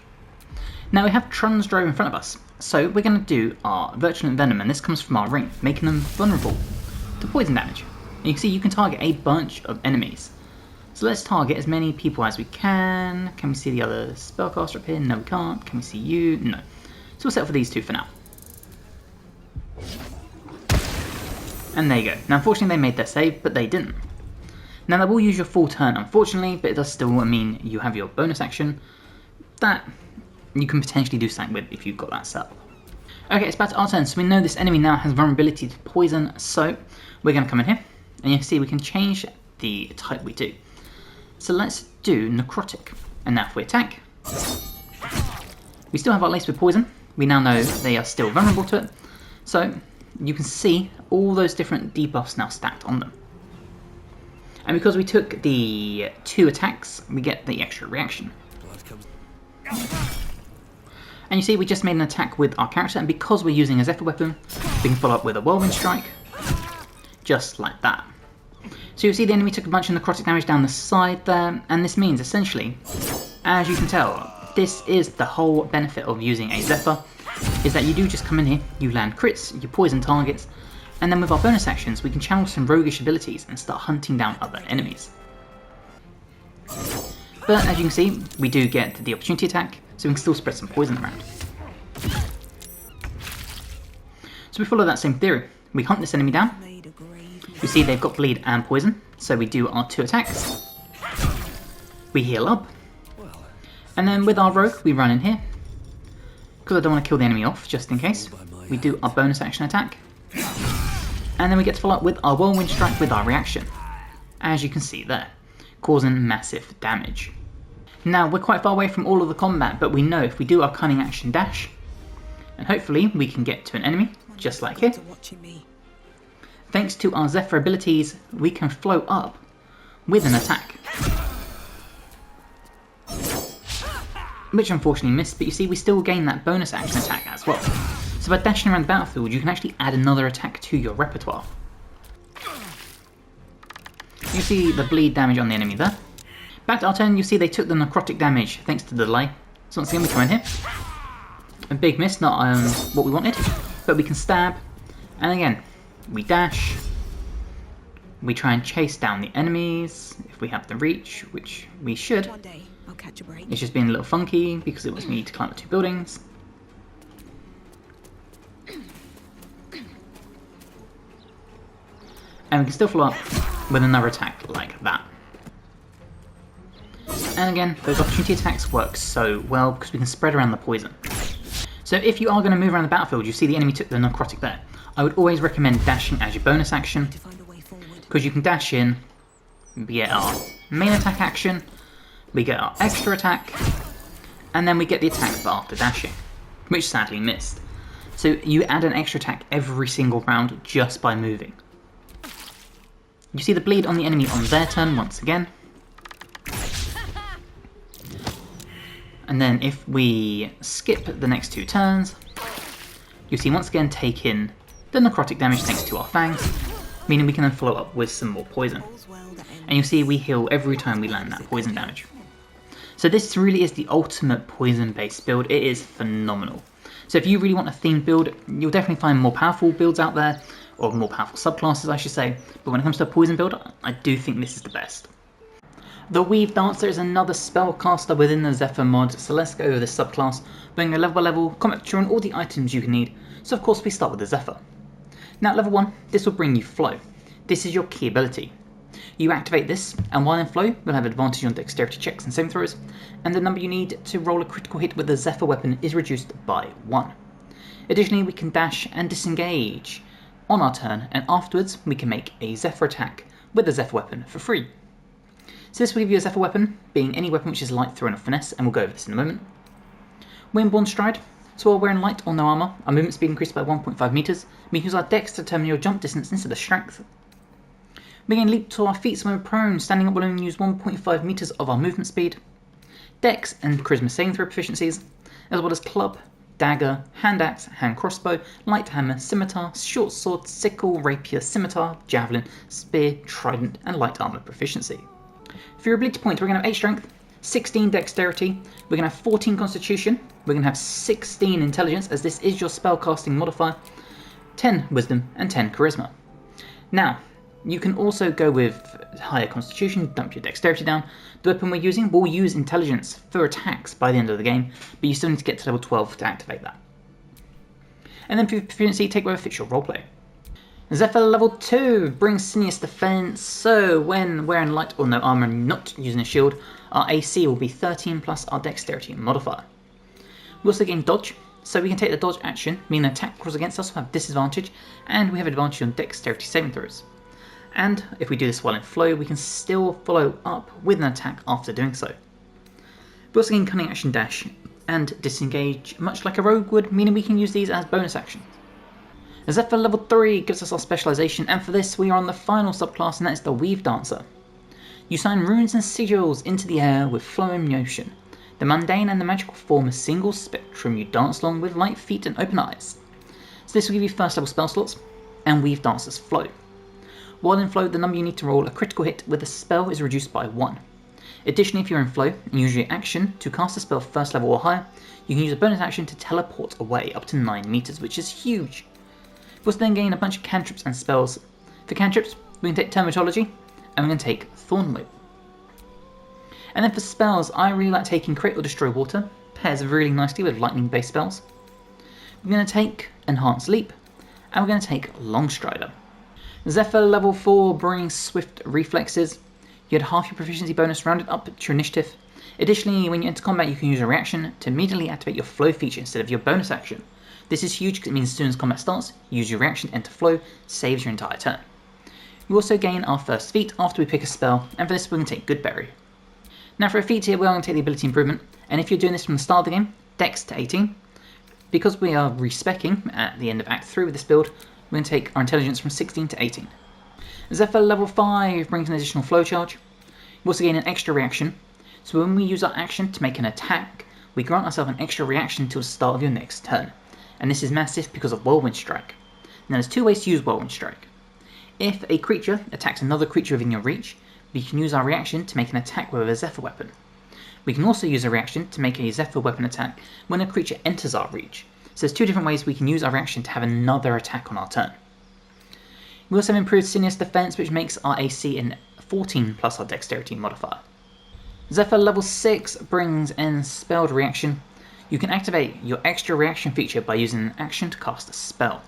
Now we have Trun's Drove in front of us, so we're going to do our Virulent Venom, and this comes from our ring, making them vulnerable to poison damage. And you can see you can target a bunch of enemies. So let's target as many people as we can. Can we see the other spellcaster up here? No, we can't. Can we see you? No. So we'll settle for these two for now. And there you go. Now unfortunately they made their save, but they didn't. Now that will use your full turn unfortunately, but it does still mean you have your bonus action that you can potentially do something with if you've got that set up. Okay, it's back to our turn, so we know this enemy now has vulnerability to poison, so we're going to come in here, and you can see we can change the type we do. So let's do Necrotic, and now if we attack, we still have our lace with poison, we now know they are still vulnerable to it, so you can see all those different debuffs now stacked on them. And because we took the 2 attacks, we get the extra reaction. And you see we just made an attack with our character, and because we're using a Zephyr weapon, we can follow up with a Whirlwind Strike, just like that. So you see the enemy took a bunch of necrotic damage down the side there, and this means essentially, as you can tell, this is the whole benefit of using a Zephyr, is that you do just come in here, you land crits, you poison targets, and then with our bonus actions we can channel some roguish abilities and start hunting down other enemies. But as you can see, we do get the opportunity attack, so we can still spread some poison around. So we follow that same theory. We hunt this enemy down. You see they've got bleed and poison, so we do our 2 attacks. We heal up. And then with our rogue, we run in here. Because I don't want to kill the enemy off, just in case. We do our bonus action attack. And then we get to follow up with our Whirlwind Strike with our reaction. As you can see there, causing massive damage. Now we're quite far away from all of the combat, but we know if we do our cunning action dash, and hopefully we can get to an enemy, just like here. Thanks to our Zephyr abilities, we can float up with an attack. Which unfortunately missed, but you see we still gain that bonus action attack as well. So by dashing around the battlefield, you can actually add another attack to your repertoire. You see the bleed damage on the enemy there. Back to our turn, you see they took the necrotic damage thanks to the delay. So once again we come in here. A big miss, not what we wanted, but we can stab. And again, we dash. We try and chase down the enemies if we have the reach, which we should. One day, I'll catch a break. It's just being a little funky because it wants me to climb up 2 buildings. And we can still follow up with another attack like that. And again, those opportunity attacks work so well because we can spread around the poison. So if you are going to move around the battlefield, you see the enemy took the necrotic there. I would always recommend dashing as your bonus action, because you can dash in, we get our main attack action, we get our extra attack, and then we get the attack after dashing, which sadly missed. So you add an extra attack every single round just by moving. You see the bleed on the enemy on their turn once again. And then if we skip the next 2 turns, you see once again take in the necrotic damage thanks to our fangs, meaning we can then follow up with some more poison. And you see we heal every time we land that poison damage. So this really is the ultimate poison based build. It is phenomenal. So if you really want a themed build, you'll definitely find more powerful builds out there, or more powerful subclasses I should say, but when it comes to a poison build, I do think this is the best. The Weave Dancer is another spellcaster within the Zephyr mod, so let's go over this subclass, bring a level by level, combat tutor and all the items you can need. So of course we start with the Zephyr. Now at level 1, this will bring you Flow. This is your key ability. You activate this, and while in flow, you'll have advantage on dexterity checks and saving throws, and the number you need to roll a critical hit with the Zephyr weapon is reduced by 1. Additionally, we can dash and disengage on our turn, and afterwards we can make a Zephyr attack with the Zephyr weapon for free. So this will give you a Zephyr weapon, being any weapon which is light, thrown, or finesse, and we'll go over this in a moment. Windborne Stride. So while wearing light or no armour, our movement speed increased by 1.5 metres. We can use our dex to determine your jump distance instead of strength. We can leap to our feet when we're prone. Standing up will only use 1.5 metres of our movement speed. Dex and charisma saving throw proficiencies, as well as club, dagger, hand axe, hand crossbow, light hammer, scimitar, short sword, sickle, rapier, scimitar, javelin, spear, trident, and light armour proficiency. For your ability points, we're going to have 8 strength, 16 dexterity, we're going to have 14 constitution, we're going to have 16 intelligence, as this is your spellcasting modifier, 10 wisdom, and 10 charisma. Now, you can also go with higher constitution, dump your dexterity down. The weapon we're using will use intelligence for attacks by the end of the game, but you still need to get to level 12 to activate that. And then for your proficiency, take whatever fits your roleplay. Zephyr level 2 brings Sinius Defense, so when wearing light or no armor and not using a shield, our AC will be 13 plus our dexterity modifier. We also gain dodge, so we can take the dodge action, meaning an attack rolls against us will have disadvantage, and we have advantage on dexterity saving throws. And if we do this while in flow, we can still follow up with an attack after doing so. We also gain cunning action dash and disengage, much like a rogue would, meaning we can use these as bonus actions. Zephyr level 3 gives us our specialisation, and for this we are on the final subclass, and that is the Weave Dancer. You sign runes and sigils into the air with flowing motion. The mundane and the magical form a single spectrum you dance along with light feet and open eyes. So this will give you first level spell slots, and Weave Dancer's flow. While in flow, the number you need to roll a critical hit with a spell is reduced by 1. Additionally, if you're in flow and use your action to cast a spell first level or higher, you can use a bonus action to teleport away up to 9 meters, which is huge. We also then gain a bunch of cantrips and spells. For cantrips, we can take Termitology, and we're going to take Thorn Whip. And then for spells, I really like taking Create or Destroy Water, pairs really nicely with lightning-based spells. We're going to take Enhanced Leap, and we're going to take Long Strider. Zephyr level 4 brings Swift Reflexes. You had half your proficiency bonus rounded up to your initiative. Additionally, when you enter combat, you can use a reaction to immediately activate your flow feature instead of your bonus action. This is huge because it means as soon as combat starts, use your reaction to enter flow, saves your entire turn. We also gain our first feat after we pick a spell, and for this we're going to take Goodberry. Now for a feat here, we're going to take the ability improvement, and if you're doing this from the start of the game, Dex to 18. Because we are respecking at the end of Act 3 with this build, we're going to take our intelligence from 16 to 18. Zephyr level 5 brings an additional flow charge. We also gain an extra reaction, so when we use our action to make an attack, we grant ourselves an extra reaction until the start of your next turn. And this is massive because of Whirlwind Strike. Now there's 2 ways to use Whirlwind Strike. If a creature attacks another creature within your reach, we can use our reaction to make an attack with a Zephyr weapon. We can also use a reaction to make a Zephyr weapon attack when a creature enters our reach. So there's 2 different ways we can use our reaction to have another attack on our turn. We also have improved Sinius Defense, which makes our AC in 14 plus our dexterity modifier. Zephyr level 6 brings in Spelled Reaction. You can activate your extra reaction feature by using an action to cast a spell.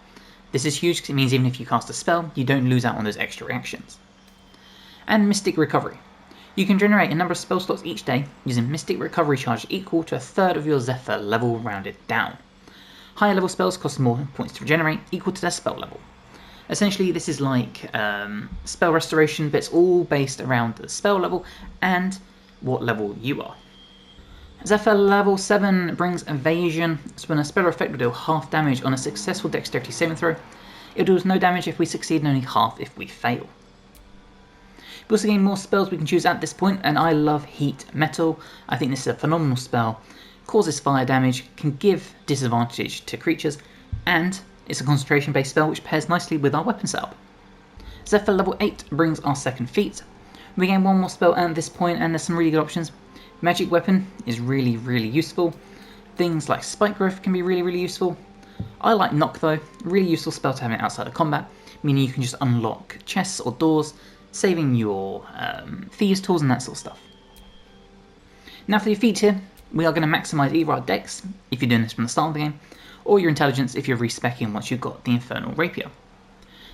This is huge because it means even if you cast a spell, you don't lose out on those extra reactions. And Mystic Recovery. You can generate a number of spell slots each day using Mystic Recovery charge equal to a third of your Zephyr level rounded down. Higher level spells cost more points to regenerate, equal to their spell level. Essentially, this is like spell restoration, but it's all based around the spell level and what level you are. Zephyr level 7 brings Evasion, so when a spell or effect will deal half damage on a successful dexterity saving throw, it deals no damage if we succeed and only half if we fail. We also gain more spells we can choose at this point, and I love Heat Metal. I think this is a phenomenal spell, causes fire damage, can give disadvantage to creatures, and it's a concentration based spell which pairs nicely with our weapon setup. Zephyr level 8 brings our second feat. We gain 1 more spell at this point, and there's some really good options. Magic Weapon is really useful. Things like Spike Growth can be really useful. I like Knock though, really useful spell to have it outside of combat, meaning you can just unlock chests or doors, saving your thieves tools and that sort of stuff. Now for your feat here, we are going to maximise either our dex, if you're doing this from the start of the game, or your intelligence if you're respecking once you've got the Infernal Rapier.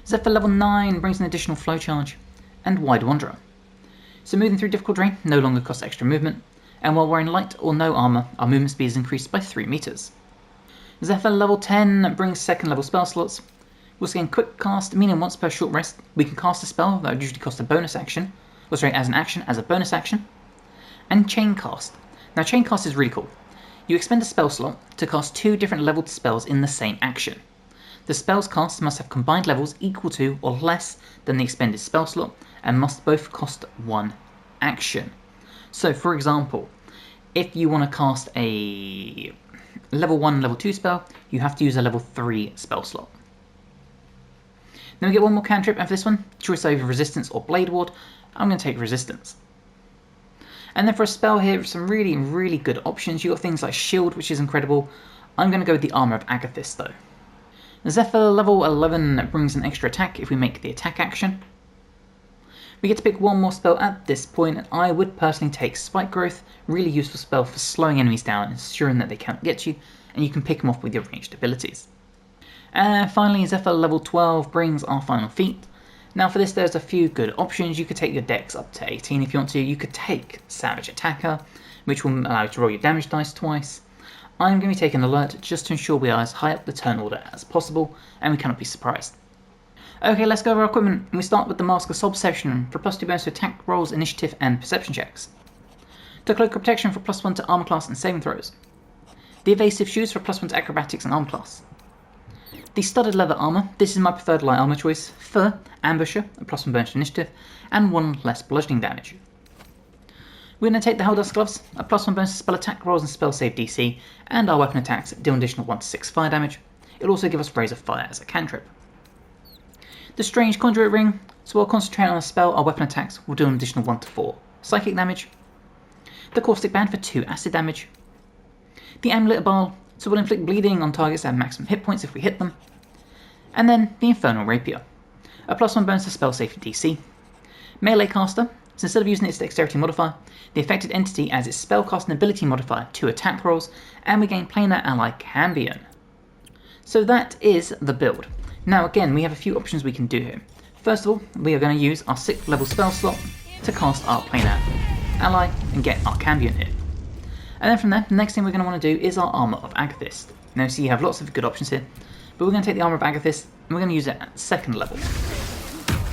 Zephyr level 9 brings an additional flow charge, and Wide Wanderer. So moving through difficult terrain no longer costs extra movement, and while wearing light or no armour, our movement speed is increased by 3 meters. Zephyr level 10 brings second level spell slots. We'll gain quick cast, meaning once per short rest, we can cast a spell that would usually cost a bonus action, as an action as a bonus action. And chain cast. Now chain cast is really cool. You expend a spell slot to cast 2 different leveled spells in the same action. The spells cast must have combined levels equal to or less than the expended spell slot, and must both cost 1 action. So for example, if you want to cast a level 1, level 2 spell, you have to use a level 3 spell slot. Then we get one more cantrip, and for this one, choice over resistance or blade ward. I'm going to take resistance. And then for a spell here, some really, really good options. You've got things like shield, which is incredible. I'm going to go with the armor of Agathis though. Zephyr level 11 brings an extra attack if we make the attack action. We get to pick one more spell at this point, and I would personally take Spike Growth, really useful spell for slowing enemies down, ensuring that they can't get you, and you can pick them off with your ranged abilities. And finally, Zephyr level 12 brings our final feat. Now for this there's a few good options. You could take your dex up to 18 if you want to. You could take Savage Attacker, which will allow you to roll your damage dice twice. I'm going to be taking Alert just to ensure we are as high up the turn order as possible, and we cannot be surprised. Okay, let's go over our equipment, and we start with the Mask of Obsession for +2 bonus to attack rolls, initiative, and perception checks. The Cloak of Protection for +1 to armor class and saving throws. The Evasive Shoes for +1 to acrobatics and armor class. The Studded Leather Armor, this is my preferred light armor choice, for Ambusher, a +1 bonus to initiative, and 1 less bludgeoning damage. We're going to take the Helldust Gloves, a +1 bonus to spell attack rolls and spell save DC, and our weapon attacks deal an additional 1 to 6 fire damage. It'll also give us Razor Fire as a cantrip. The Strange Conduit Ring, so while concentrating on a spell, our weapon attacks will do an additional 1 to 4 psychic damage. The Caustic Band for 2 acid damage. The Amulet of Baal, so we'll inflict bleeding on targets that have maximum hit points if we hit them. And then the Infernal Rapier, a +1 bonus to spell save DC. Melee Caster, so instead of using its dexterity modifier, the affected entity adds its spellcasting ability modifier to attack rolls, and we gain planar ally Cambion. So that is the build. Now again, we have a few options we can do here. First of all, we are going to use our 6th level spell slot to cast our planar ally and get our Cambion here. And then from there, the next thing we're going to want to do is our Armour of Agathis. Now see, you have lots of good options here, but we're going to take the Armour of Agathis and we're going to use it at 2nd level.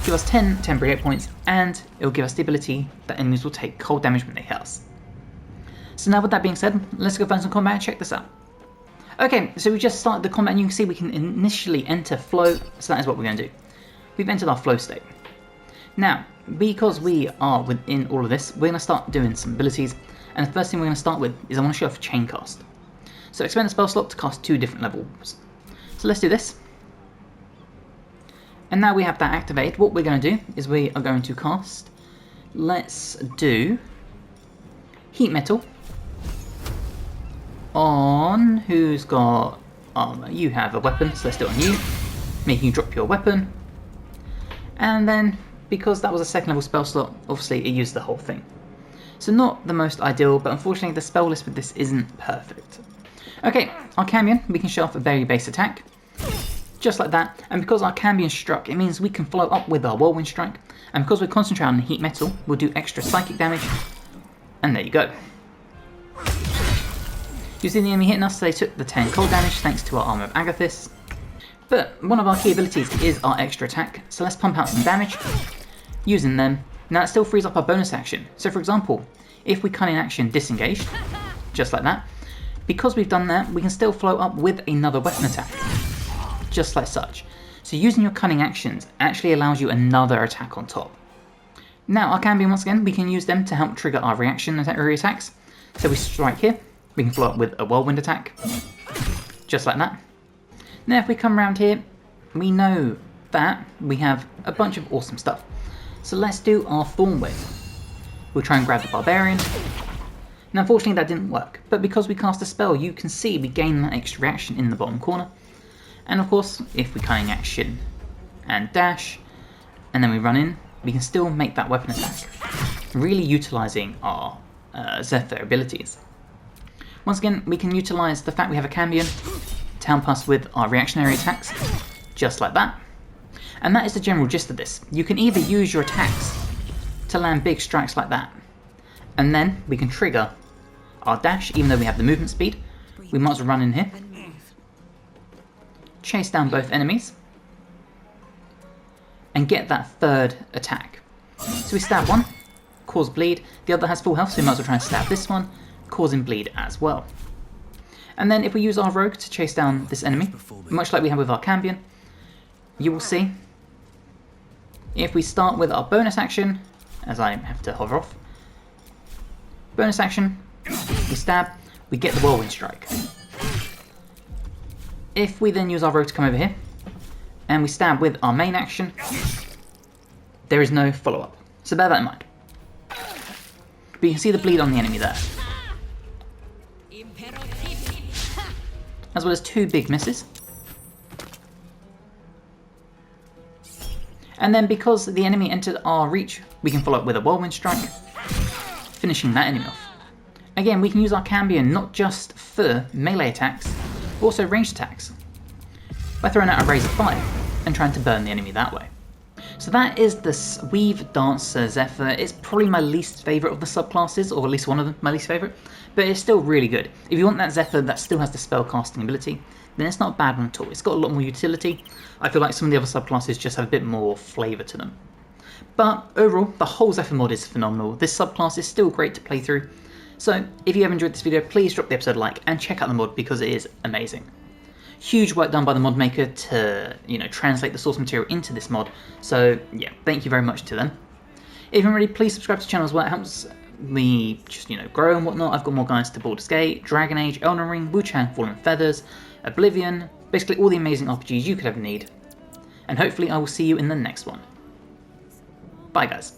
Give us 10 temporary hit points, and it will give us the ability that enemies will take cold damage when they hit us. So now with that being said, let's go find some combat and check this out. Okay, so we just started the combat, and you can see we can initially enter flow, so that is what we're going to do. We've entered our flow state. Now, because we are within all of this, we're going to start doing some abilities, and the first thing we're going to start with is I want to show off Chain Cast. So expend a spell slot to cast 2 different levels. So let's do this. And now we have that activated, what we're going to do is we are going to cast, let's do Heat Metal on who's got armor. You have a weapon, so let's do it on you, making you drop your weapon. And then, because that was a 2nd level spell slot, obviously it used the whole thing. So not the most ideal, but unfortunately the spell list with this isn't perfect. Okay, our Cambion, we can show off a very base attack. Just like that, and because our Cambion struck, it means we can follow up with our Whirlwind Strike, and because we're concentrating on Heat Metal, we'll do extra psychic damage, and there you go. You see the enemy hitting us, so they took the 10 cold damage thanks to our Armour of Agathis. But one of our key abilities is our extra attack, so let's pump out some damage using them. Now it still frees up our bonus action, so for example, if we cunning action disengaged, just like that, because we've done that, we can still follow up with another weapon attack. Just like such. So using your cunning actions actually allows you another attack on top. Now our Cambion, once again, we can use them to help trigger our reaction attacks. So we strike here, we can follow up with a whirlwind attack, just like that. Now if we come around here, we know that we have a bunch of awesome stuff. So let's do our Thorn Whip. We'll try and grab the Barbarian. Now unfortunately that didn't work, but because we cast a spell, you can see we gain that extra reaction in the bottom corner. And of course, if we cunning action and dash, and then we run in, we can still make that weapon attack, really utilising our Zephyr abilities. Once again, we can utilise the fact we have a Cambion to help us with our reactionary attacks, just like that. And that is the general gist of this. You can either use your attacks to land big strikes like that. And then we can trigger our dash, even though we have the movement speed. We might as well run in here, chase down both enemies, and get that third attack. So we stab one, cause bleed. The other has full health, so we might as well try and stab this one, causing bleed as well. And then if we use our rogue to chase down this enemy, much like we have with our Cambion, you will see, if we start with our bonus action, as I have to hover off, bonus action, we stab, we get the whirlwind strike. If we then use our rogue to come over here, and we stab with our main action, there is no follow-up. So bear that in mind. But you can see the bleed on the enemy there. As well as 2 big misses. And then because the enemy entered our reach, we can follow up with a whirlwind strike, finishing that enemy off. Again, we can use our Cambion not just for melee attacks, but also ranged attacks, by throwing out a Raise of Fire and trying to burn the enemy that way. So that is the Weave Dancer Zephyr. It's probably my least favourite of the subclasses, or at least one of them, my least favourite, but it's still really good. If you want that Zephyr that still has the spell casting ability, then it's not a bad one at all. It's got a lot more utility. I feel like some of the other subclasses just have a bit more flavour to them. But overall, the whole Zephyr mod is phenomenal. This subclass is still great to play through. So if you have enjoyed this video, please drop the episode a like and check out the mod because it is amazing. Huge work done by the mod maker to, translate the source material into this mod. So yeah, thank you very much to them. If you're ready, please subscribe to the channel as well. It helps me just, grow and whatnot. I've got more guides to Baldur's Gate, Dragon Age, Elden Ring, Wu-Chang, Fallen Feathers, Oblivion, basically all the amazing RPGs you could ever need. And hopefully I will see you in the next one. Bye guys.